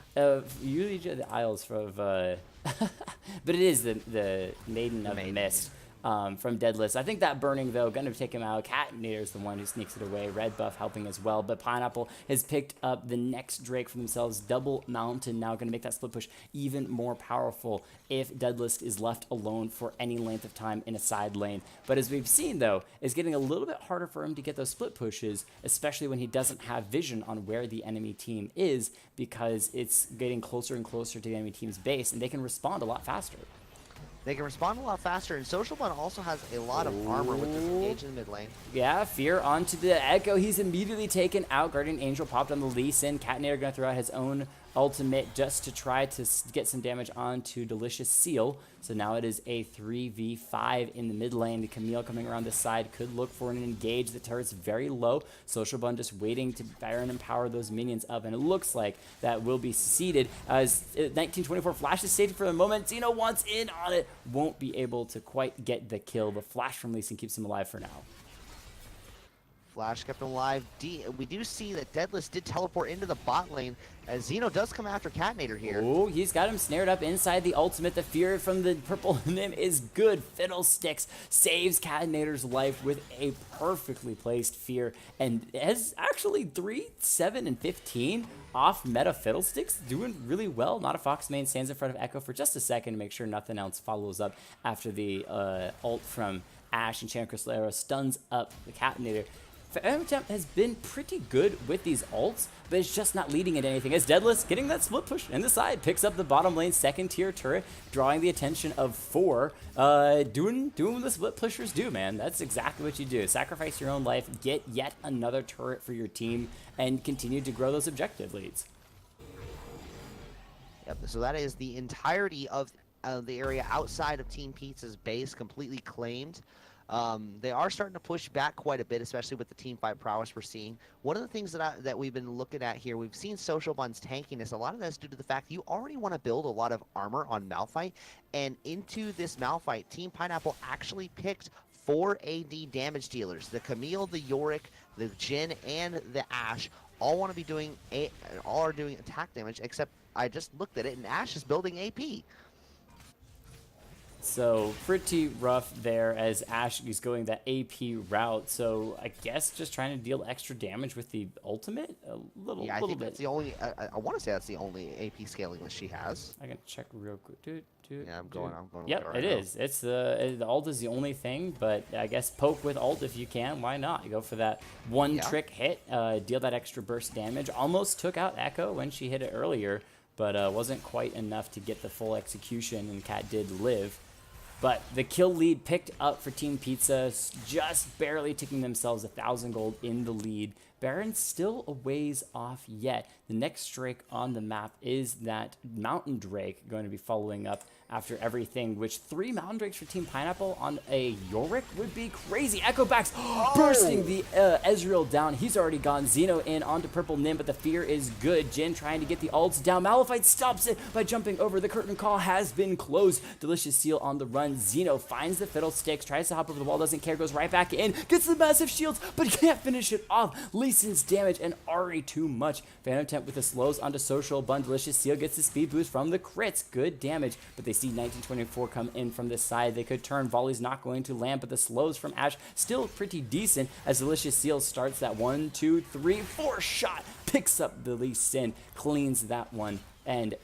Eulogy of the Isles from, but it is the Maiden of the Mist. From Deadless. I think that burning, though, going to take him out. Catinator is the one who sneaks it away. Red buff helping as well. But Pineapple has picked up the next Drake for themselves. Double Mountain now going to make that split push even more powerful if Deadless is left alone for any length of time in a side lane. But as we've seen, though, it's getting a little bit harder for him to get those split pushes, especially when he doesn't have vision on where the enemy team is, because it's getting closer and closer to the enemy team's base, and they can respond a lot faster. They can respond a lot faster, and Social Bun also has a lot of armor with this engage in the mid lane. Yeah, Fear onto the Echo. He's immediately taken out. Guardian Angel popped on the Lee Sin. Catinator going to throw out his own ultimate just to try to get some damage onto Delicious Seal. So now it is a 3v5 in the mid lane. The Camille coming around the side could look for an engage. The turret's very low. Social Bun just waiting to Baron and power those minions up, and it looks like that will be succeeded as 1924 flashes safety for the moment. Xeno wants in on it. Won't be able to quite get the kill. The flash from Lee Sin keeps him alive for now. Flash kept him alive. We do see that Deadless did teleport into the bot lane as Xeno does come after Catinator here. Oh, he's got him snared up inside the ultimate. The fear from the purple Nim is good. Fiddlesticks saves Catinator's life with a perfectly placed fear, and has actually 3, 7, and 15 off meta Fiddlesticks, doing really well. Not a Fox main, stands in front of Echo for just a second to make sure nothing else follows up after the ult from Ash, and Chan Crystal Arrow stuns up the Catinator. Phantom Temp has been pretty good with these ults, but it's just not leading into anything. As Deadless getting that split push in the side, picks up the bottom lane second tier turret, drawing the attention of 4. Doing what the split pushers do, man. That's exactly what you do. Sacrifice your own life, get yet another turret for your team, and continue to grow those objective leads. Yep, so that is the entirety of the area outside of Team Pizza's base completely claimed. They are starting to push back quite a bit, especially with the team fight prowess we're seeing. One of the things that we've been looking at here, we've seen Social Bun's tankiness. A lot of that's due to the fact you already want to build a lot of armor on Malphite, and into this Malphite, Team Pineapple actually picked 4 AD damage dealers. The Camille, the Yorick, the Jhin, and the Ashe all want to be doing all are doing attack damage, except I just looked at it and Ashe is building AP. So pretty rough there as Ashe is going that AP route. So I guess just trying to deal extra damage with the ultimate a little, Yeah, I little think bit. that's the only. I want to say that's the only AP scaling that she has. I can check real quick. Yeah, I'm going. Yep, right it now. is. It's the ult is the only thing, but I guess poke with ult if you can. Why not? You go for that one trick hit, deal that extra burst damage. Almost took out Echo when she hit it earlier, but wasn't quite enough to get the full execution, and Cat did live. But the kill lead picked up for Team Pizza, just barely taking themselves 1,000 gold in the lead. Baron's still a ways off yet. The next Drake on the map is that Mountain Drake going to be following up after everything, which 3 Mountain Drakes for Team Pineapple on a Yorick would be crazy. Echo backs, bursting the Ezreal down. He's already gone. Xeno in onto Purple Nim, but the fear is good. Jhin trying to get the ults down. Malphite stops it by jumping over. The curtain call has been closed. Delicious Seal on the run. Xeno finds the Fiddlesticks, tries to hop over the wall, doesn't care, goes right back in, gets the massive shields, but he can't finish it off. Lee Sin's damage and Ari too much. Phantom Temp with the slows onto Social Bun. Delicious Seal gets the speed boost from the crits. Good damage, but they see 1924 come in from this side. They could turn. Volley's not going to land, but the slows from Ashe still pretty decent as Delicious Seal starts that 1, 2, 3, 4 shot. Picks up the Lee Sin, cleans that one, and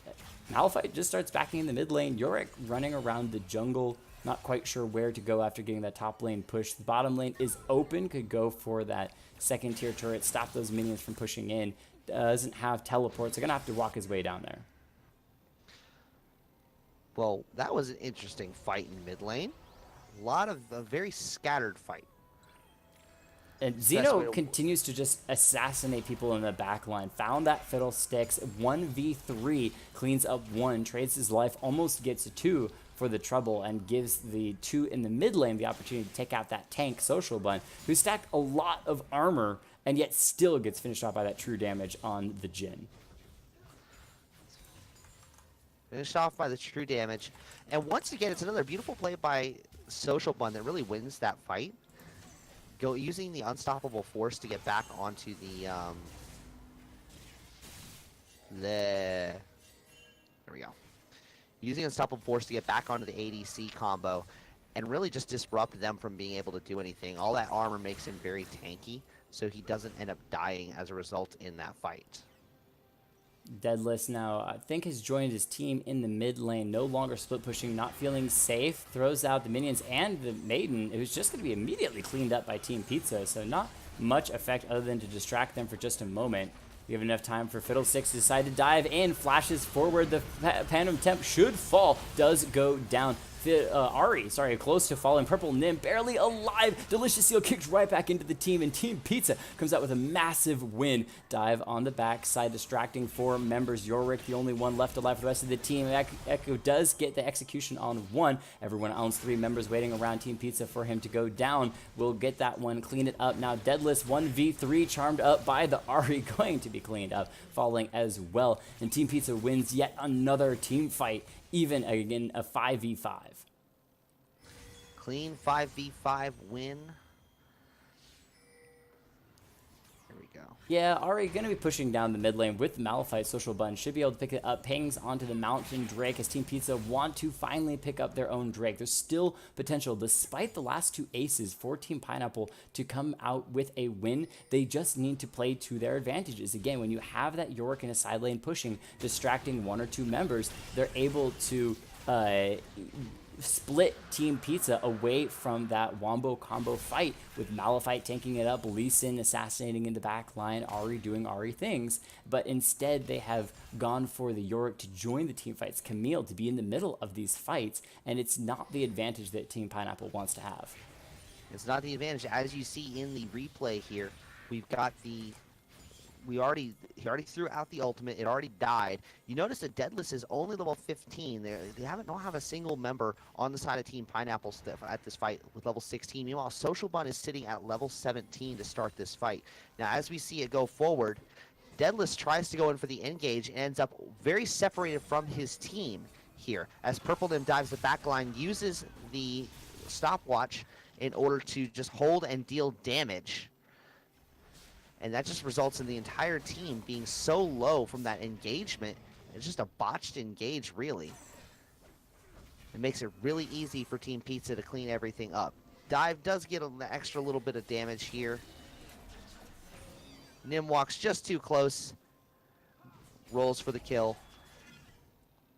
Malphite just starts backing in the mid lane. Yorick running around the jungle, not quite sure where to go after getting that top lane push. The bottom lane is open, could go for that second tier turret, stop those minions from pushing in. Doesn't have teleports, they're gonna have to walk his way down there. Well, that was an interesting fight in mid lane. A very scattered fight. And Xeno continues to just assassinate people in the back line. Found that Fiddlesticks, 1v3, cleans up 1, trades his life, almost gets 2 for the trouble, and gives the 2 in the mid lane the opportunity to take out that tank Social Bun, who stacked a lot of armor and yet still gets finished off by that true damage on the Jhin. Finished off by the true damage. And once again, it's another beautiful play by Social Bun that really wins that fight. Using the unstoppable force to get back onto there we go. Using unstoppable force to get back onto the ADC combo and really just disrupt them from being able to do anything. All that armor makes him very tanky, so he doesn't end up dying as a result in that fight. Deadless now, I think, has joined his team in the mid lane, no longer split pushing, not feeling safe, throws out the minions and the Maiden. It was just going to be immediately cleaned up by Team Pizza, so not much effect other than to distract them for just a moment. We have enough time for Fiddlesticks to decide to dive in, flashes forward, the Phantom Temp should fall, does go down. Ari, close to falling. Purple Nim barely alive. Delicious Seal kicks right back into the team, and Team Pizza comes out with a massive win. Dive on the backside, distracting 4 members. Yorick, the only one left alive for the rest of the team. Echo does get the execution on 1. Everyone owns 3 members waiting around Team Pizza for him to go down. We'll get that one, clean it up. Now Deadless 1v3, charmed up by the Ari, going to be cleaned up, falling as well. And Team Pizza wins yet another team fight, even again a 5v5. Clean 5v5 win. There we go. Yeah, Ari going to be pushing down the mid lane with the Malphite. Social Bun should be able to pick it up. Pangs onto the Mountain Drake as Team Pizza want to finally pick up their own Drake. There's still potential, despite the last 2 aces for Team Pineapple, to come out with a win. They just need to play to their advantages. Again, when you have that Yorick in a side lane pushing, distracting 1 or 2 members, they're able to split Team Pizza away from that Wombo combo fight, with Malphite tanking it up, Lee Sin assassinating in the back line, Ahri doing Ahri things. But instead, they have gone for the Yorick to join the team fights, Camille to be in the middle of these fights, and it's not the advantage that Team Pineapple wants to have. It's not the advantage. As you see in the replay here, we've got the... He already threw out the ultimate. It already died. You notice that Deadless is only level 15. They don't have a single member on the side of Team Pineapple at this fight with level 16. Meanwhile, Social Bun is sitting at level 17 to start this fight. Now, as we see it go forward, Deadless tries to go in for the engage and ends up very separated from his team here. As Purple Nim dives the back line, uses the stopwatch in order to just hold and deal damage. And that just results in the entire team being so low from that engagement. It's just a botched engage, really. It makes it really easy for Team Pizza to clean everything up. Dive does get an extra little bit of damage here. Nim walks just too close. Rolls for the kill.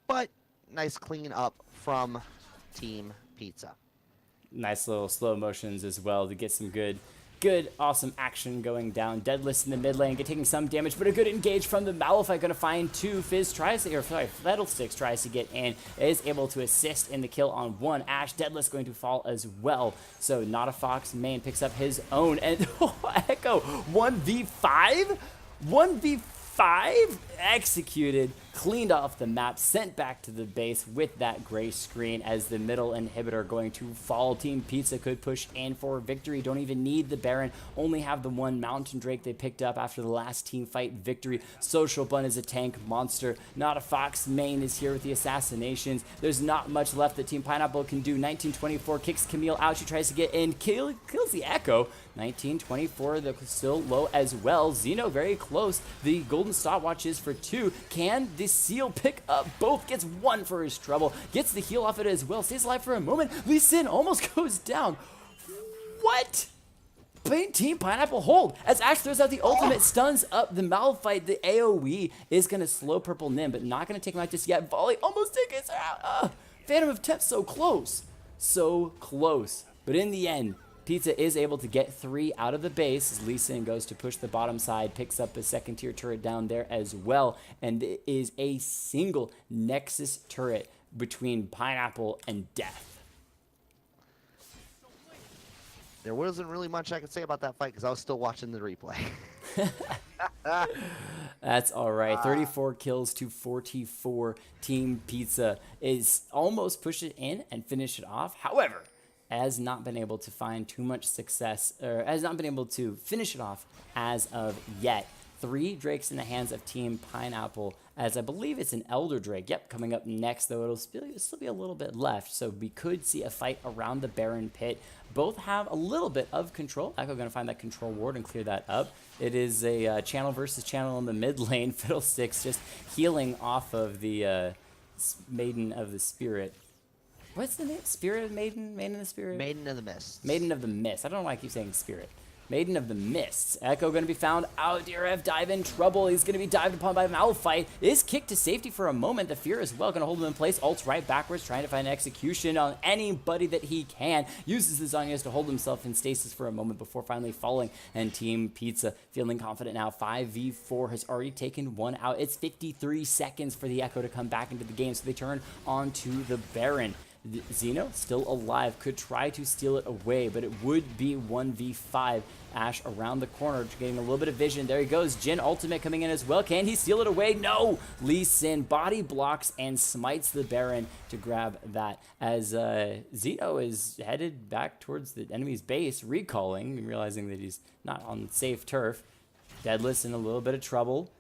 But nice clean up from Team Pizza. Nice little slow motions as well to get some good, awesome action going down. Deadless in the mid lane, taking some damage, but a good engage from the Malphite. Going to find two. Fiddlesticks tries to get in, is able to assist in the kill on one. Ash, Deadless going to fall as well. So Not a Fox main picks up his own, and Echo 1v5, 1v5 executed, cleaned off the map, sent back to the base with that gray screen as the middle inhibitor going to fall. Team Pizza could push in for victory. Don't even need the Baron, only have the one Mountain Drake they picked up after the last team fight victory. Social Bun is a tank monster. Not a Fox main is here with the assassinations. There's not much left that Team Pineapple can do. 1924 kicks Camille out. She tries to get in, kills the Echo. 1924, they're still low as well. Xeno very close. The golden stopwatch is for 2. Can the Seal pick up both? Gets 1 for his trouble. Gets the heal off it as well. Stays alive for a moment. Lee Sin almost goes down. What? Team Pineapple hold as Ash throws out the ultimate, stuns up the Malphite. The AoE is going to slow Purple Nim, but not going to take him out just yet. Volley almost takes her out. Phantom of Temp so close. So close. But in the end, Pizza is able to get 3 out of the base as Lee Sin goes to push the bottom side, picks up a second tier turret down there as well, and it is a single Nexus turret between Pineapple and Death. There wasn't really much I could say about that fight because I was still watching the replay. That's all right. 34 kills to 44. Team Pizza is almost push it in and finish it off. However, has not been able to find too much success, or has not been able to finish it off as of yet. 3 Drakes in the hands of Team Pineapple, as I believe it's an Elder Drake. Yep, coming up next, though it'll still be a little bit left, so we could see a fight around the Baron Pit. Both have a little bit of control. Echo going to find that control ward and clear that up. It is a channel versus channel in the mid lane. Fiddlesticks just healing off of the Maiden of the Spirit. What's the name? Spirit of Maiden? Maiden of the Spirit? Maiden of the Mist. Maiden of the Mist. I don't know why I keep saying Spirit. Maiden of the Mists. Echo going to be found out. DRF dive in trouble. He's going to be dived upon by Malphite. Is kicked to safety for a moment. The Fear as well going to hold him in place. Ults right backwards, trying to find an execution on anybody that he can. Uses the Zhonya's to hold himself in stasis for a moment before finally falling. And Team Pizza feeling confident now. 5v4 has already taken 1 out. It's 53 seconds for the Echo to come back into the game, so they turn onto the Baron. Xeno, still alive, could try to steal it away, but it would be 1v5. Ash around the corner, getting a little bit of vision. There he goes. Jin ultimate coming in as well. Can he steal it away? No! Lee Sin body blocks and smites the Baron to grab that as Xeno is headed back towards the enemy's base, recalling, realizing that he's not on safe turf. Deadless in a little bit of trouble.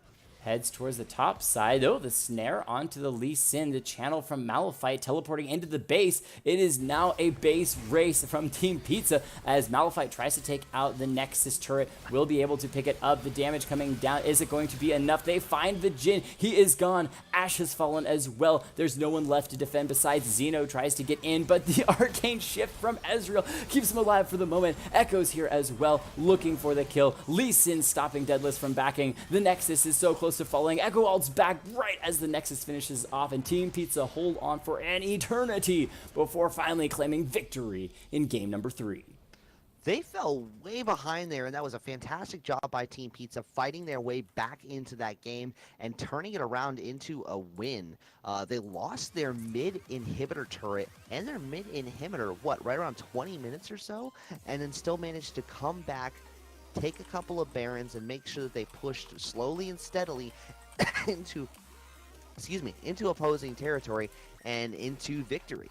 Heads towards the top side. Oh, the snare onto the Lee Sin, the channel from Malphite teleporting into the base. It is now a base race from Team Pizza as Malphite tries to take out the Nexus turret. Will be able to pick it up. The damage coming down. Is it going to be enough? They find the Jin. He is gone. Ash has fallen as well. There's no one left to defend besides Xeno. Tries to get in, but the arcane shift from Ezreal keeps him alive for the moment. Echo's here as well, looking for the kill. Lee Sin stopping Deadless from backing. The Nexus is so close explosive following. Echo Ult's back right as the Nexus finishes off, and Team Pizza hold on for an eternity before finally claiming victory in game number 3. They fell way behind there, and that was a fantastic job by Team Pizza fighting their way back into that game and turning it around into a win. They lost their mid-inhibitor turret and their mid-inhibitor, right around 20 minutes or so, and then still managed to come back, take a couple of Barons, and make sure that they pushed slowly and steadily into opposing territory and into victory.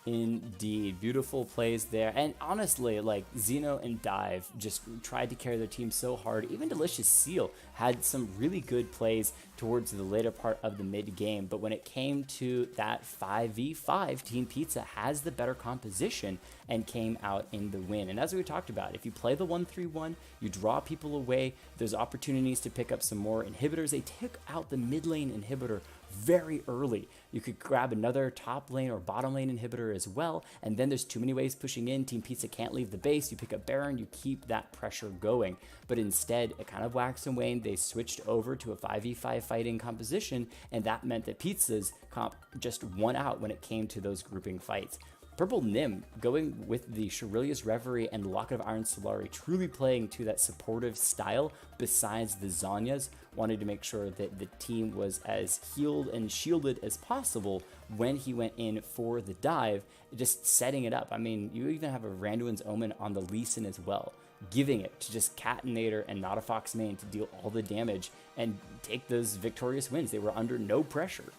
Indeed, beautiful plays there, and honestly, like, Xeno and Dive just tried to carry their team so hard. Even Delicious Seal had some really good plays towards the later part of the mid game, but when it came to that 5v5, Team Pizza has the better composition and came out in the win. And as we talked about, if you play the 1-3-1, you draw people away, there's opportunities to pick up some more inhibitors. They took out the mid lane inhibitor very early. You could grab another top lane or bottom lane inhibitor as well, and then there's too many ways pushing in. Team Pizza can't leave the base. You pick up Baron, you keep that pressure going. But instead, it kind of waxed and waned. They switched over to a 5v5 fighting composition, and that meant that Pizza's comp just won out when it came to those grouping fights. Purple Nim going with the Shurilius Reverie and Locket of Iron Solari, truly playing to that supportive style besides the Zanyas. Wanted to make sure that the team was as healed and shielded as possible when he went in for the dive, just setting it up. I mean, you even have a Randuin's Omen on the Lee Sin as well, giving it to just Catinator and Not a Fox main to deal all the damage and take those victorious wins. They were under no pressure.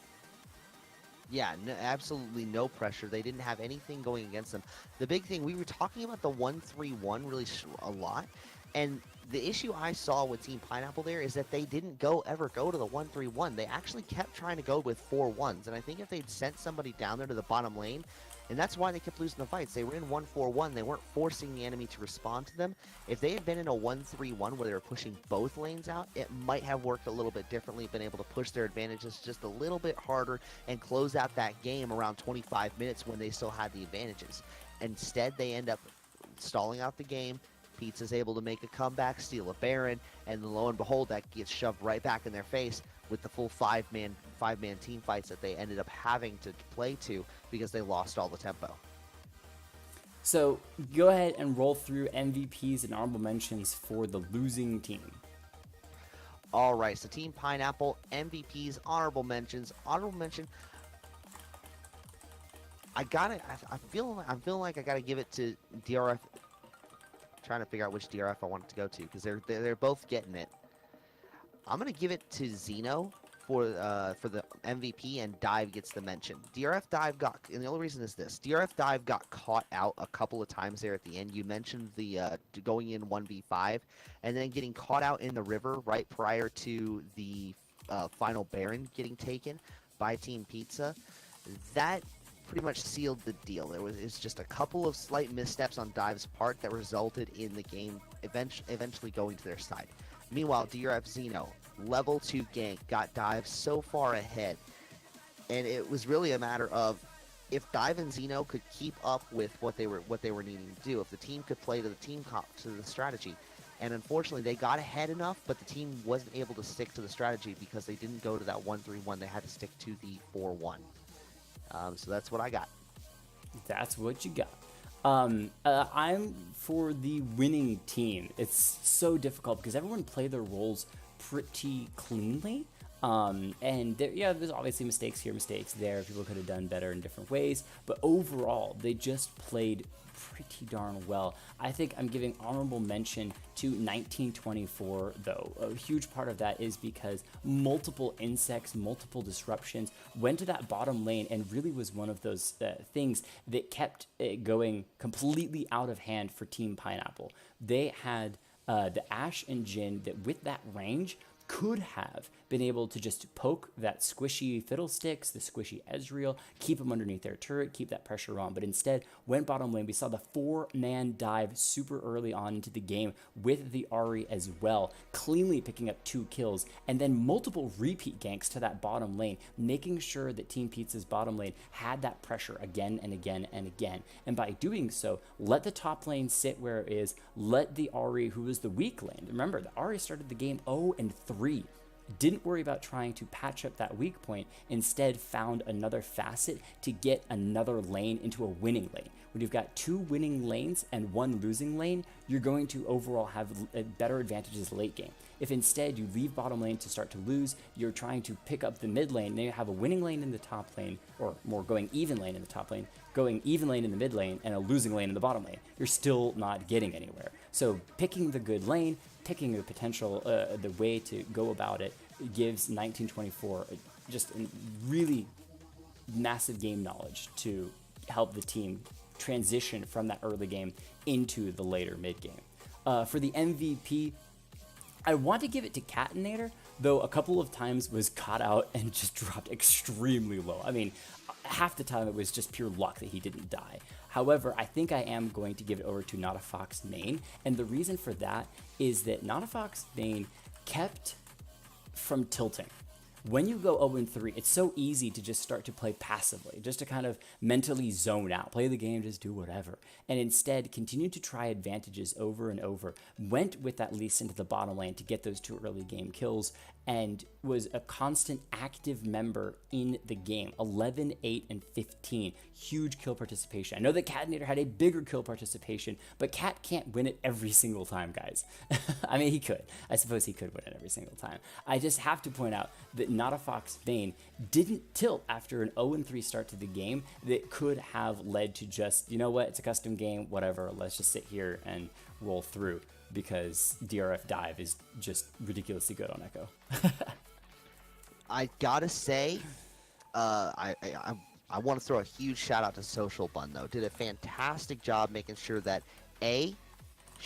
Yeah, no, absolutely no pressure. They didn't have anything going against them. The big thing, we were talking about the 1-3-1 really a lot, and the issue I saw with Team Pineapple there is that they didn't ever go to the 1-3-1. They actually kept trying to go with 4-1s, and I think if they'd sent somebody down there to the bottom lane, and that's why they kept losing the fights. They were in 1-4-1. They weren't forcing the enemy to respond to them. If they had been in a 1-3-1 where they were pushing both lanes out, it might have worked a little bit differently, been able to push their advantages just a little bit harder and close out that game around 25 minutes when they still had the advantages. Instead, they end up stalling out the game. Pizza's able to make a comeback, steal a Baron, and lo and behold, that gets shoved right back in their face with the full five-man team fights that they ended up having to play to because they lost all the tempo. So go ahead and roll through MVPs and honorable mentions for the losing team. All right, so Team Pineapple, MVPs, honorable mentions. Honorable mention, I'm feeling like I gotta give it to DRF. Trying to figure out which DRF I want it to go to because they're both getting it. I'm gonna give it to Xeno for the MVP, and Dive gets the mention. DRF Dive and the only reason is this: DRF Dive got caught out a couple of times there at the end. You mentioned the going in 1v5 and then getting caught out in the river right prior to the final Baron getting taken by Team Pizza. That pretty much sealed the deal. It's just a couple of slight missteps on Dive's part that resulted in the game eventually going to their side. Meanwhile, DRF Xeno, level 2 gank, got Dive so far ahead, and it was really a matter of if Dive and Xeno could keep up with what they were needing to do, if the team could play to the strategy. And unfortunately, they got ahead enough, but the team wasn't able to stick to the strategy because they didn't go to that 1-3-1. They had to stick to the 4-1. So that's what I got. That's what you got. I'm for the winning team. It's so difficult because everyone played their roles pretty cleanly. And there's obviously mistakes here, mistakes there. People could have done better in different ways. But overall, they just played pretty darn well. I think I'm giving honorable mention to 1924, though. A huge part of that is because multiple insects, multiple disruptions went to that bottom lane and really was one of those things that kept it going completely out of hand for Team Pineapple. They had the Ashe and Jhin that with that range could have been able to just poke that squishy Fiddlesticks, the squishy Ezreal, keep them underneath their turret, keep that pressure on. But instead, went bottom lane. We saw the 4-man dive super early on into the game with the Ahri as well, cleanly picking up 2 kills, and then multiple repeat ganks to that bottom lane, making sure that Team Pizza's bottom lane had that pressure again and again and again. And by doing so, let the top lane sit where it is, let the Ahri, who was the weak lane, remember, the Ahri started the game 0-3. didn't worry about trying to patch up that weak point, instead found another facet to get another lane into a winning lane. When you've got 2 winning lanes and 1 losing lane, you're going to overall have better advantages late game. If instead you leave bottom lane to start to lose, you're trying to pick up the mid lane, then you have a winning lane in the top lane, or more going even lane in the top lane, going even lane in the mid lane, and a losing lane in the bottom lane. You're still not getting anywhere. So picking the good lane, picking the potential, the way to go about it, gives 1924 just a really massive game knowledge to help the team transition from that early game into the later mid game. For the MVP, I want to give it to Catenator, though a couple of times was caught out and just dropped extremely low. I mean, half the time it was just pure luck that he didn't die. However, I think I am going to give it over to Not a Fox Main, and the reason for that is that Not a Fox Main kept from tilting. When you go 0-3, it's so easy to just start to play passively, just to kind of mentally zone out, play the game, just do whatever. And instead, continue to try advantages over and over. Went with that Lee Sin into the bottom lane to get those 2 early game kills, and was a constant active member in the game. 11, 8, and 15. Huge kill participation. I know that Catenator had a bigger kill participation, but Cat can't win it every single time, guys. I mean, he could. I suppose he could win it every single time. I just have to point out that Not a Fox Vane didn't tilt after an 0-3 start to the game that could have led to just, you know what, it's a custom game, whatever, let's just sit here and roll through, because DRF Dive is just ridiculously good on Echo. I gotta say, I want to throw a huge shout out to Social Bun though. Did a fantastic job making sure that he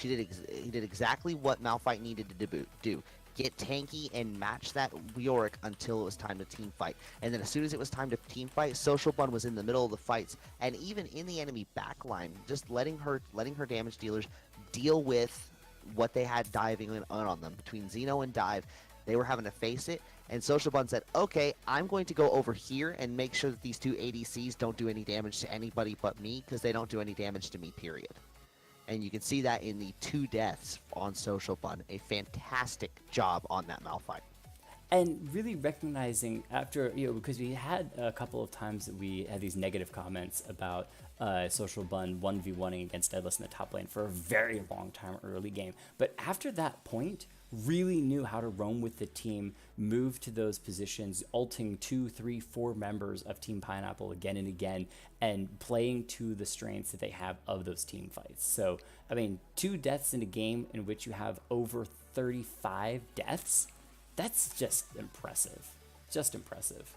did exactly what Malphite needed to do. Get tanky and match that Yorick until it was time to team fight. And then as soon as it was time to team fight, Social Bun was in the middle of the fights, and even in the enemy backline, just letting her damage dealers deal with what they had diving on them. Between Xeno and Dive, they were having to face it, and Social Bun said, okay, I'm going to go over here and make sure that these 2 ADCs don't do any damage to anybody but me, because they don't do any damage to me, period. And you can see that in the 2 deaths on Social Bun. A fantastic job on that Malphite. And really recognizing after, because we had a couple of times that we had these negative comments about Social Bun 1v1ing against Deadless in the top lane for a very long time early game. But after that point, really knew how to roam with the team, move to those positions, ulting 2, 3, 4 members of Team Pineapple again and again, and playing to the strengths that they have of those team fights. So, I mean, 2 deaths in a game in which you have over 35 deaths, that's just impressive. Just impressive.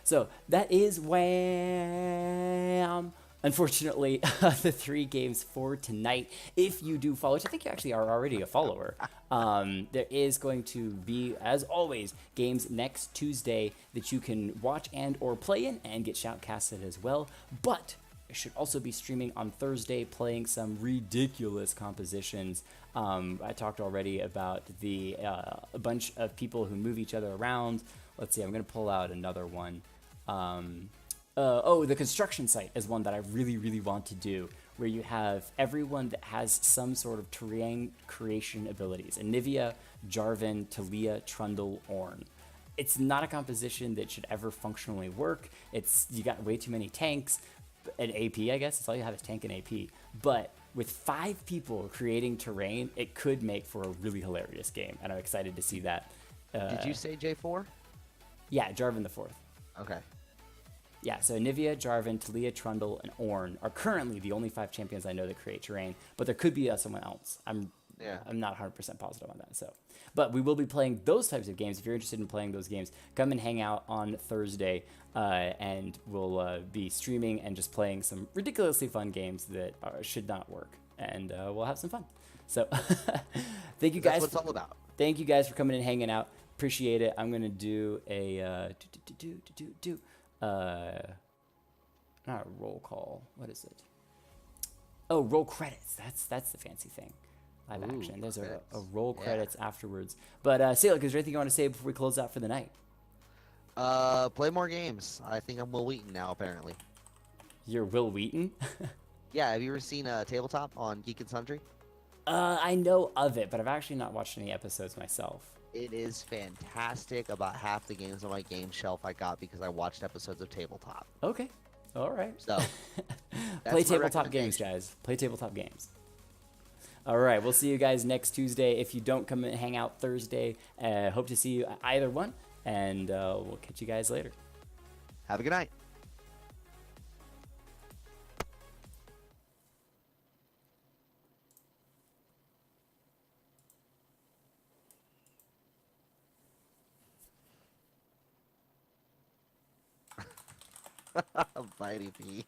So, that is Wham! Unfortunately, the 3 games for tonight, if you do follow, which I think you actually are already a follower, there is going to be, as always, games next Tuesday that you can watch and or play in and get shoutcasted as well. But I should also be streaming on Thursday, playing some ridiculous compositions. I talked already about a bunch of people who move each other around. Let's see, I'm going to pull out another one. The construction site is one that I really, really want to do, where you have everyone that has some sort of terrain creation abilities. Anivia, Jarvan, Talia, Trundle, Ornn. It's not a composition that should ever functionally work. You got way too many tanks, and AP, I guess. That's all you have is tank and AP. But with 5 people creating terrain, it could make for a really hilarious game, and I'm excited to see that. Did you say J4? Yeah, Jarvan the 4th. Okay. Yeah, so Anivia, Jarvan, Talia, Trundle, and Ornn are currently the only 5 champions I know that create terrain, but there could be someone else. I'm not 100% positive on that. But we will be playing those types of games. If you're interested in playing those games, come and hang out on Thursday, and we'll be streaming and just playing some ridiculously fun games that should not work, and we'll have some fun. So thank you guys. That's what it's all about. Thank you guys for coming and hanging out. Appreciate it. I'm gonna do a not a roll call. What is it? Oh, roll credits. That's the fancy thing. Live action. There's a roll credits afterwards. But Salek, is there anything you want to say before we close out for the night? Play more games. I think I'm Will Wheaton now, apparently. You're Will Wheaton? Yeah, have you ever seen Tabletop on Geek and Sundry? I know of it, but I've actually not watched any episodes myself. It is fantastic. About half the games on my game shelf I got because I watched episodes of Tabletop. Okay. All right. So, Play that's my tabletop games, recommendation. guys. Play tabletop games. All right. We'll see you guys next Tuesday. If you don't come and hang out Thursday, hope to see you at either one. And we'll catch you guys later. Have a good night. Mighty P.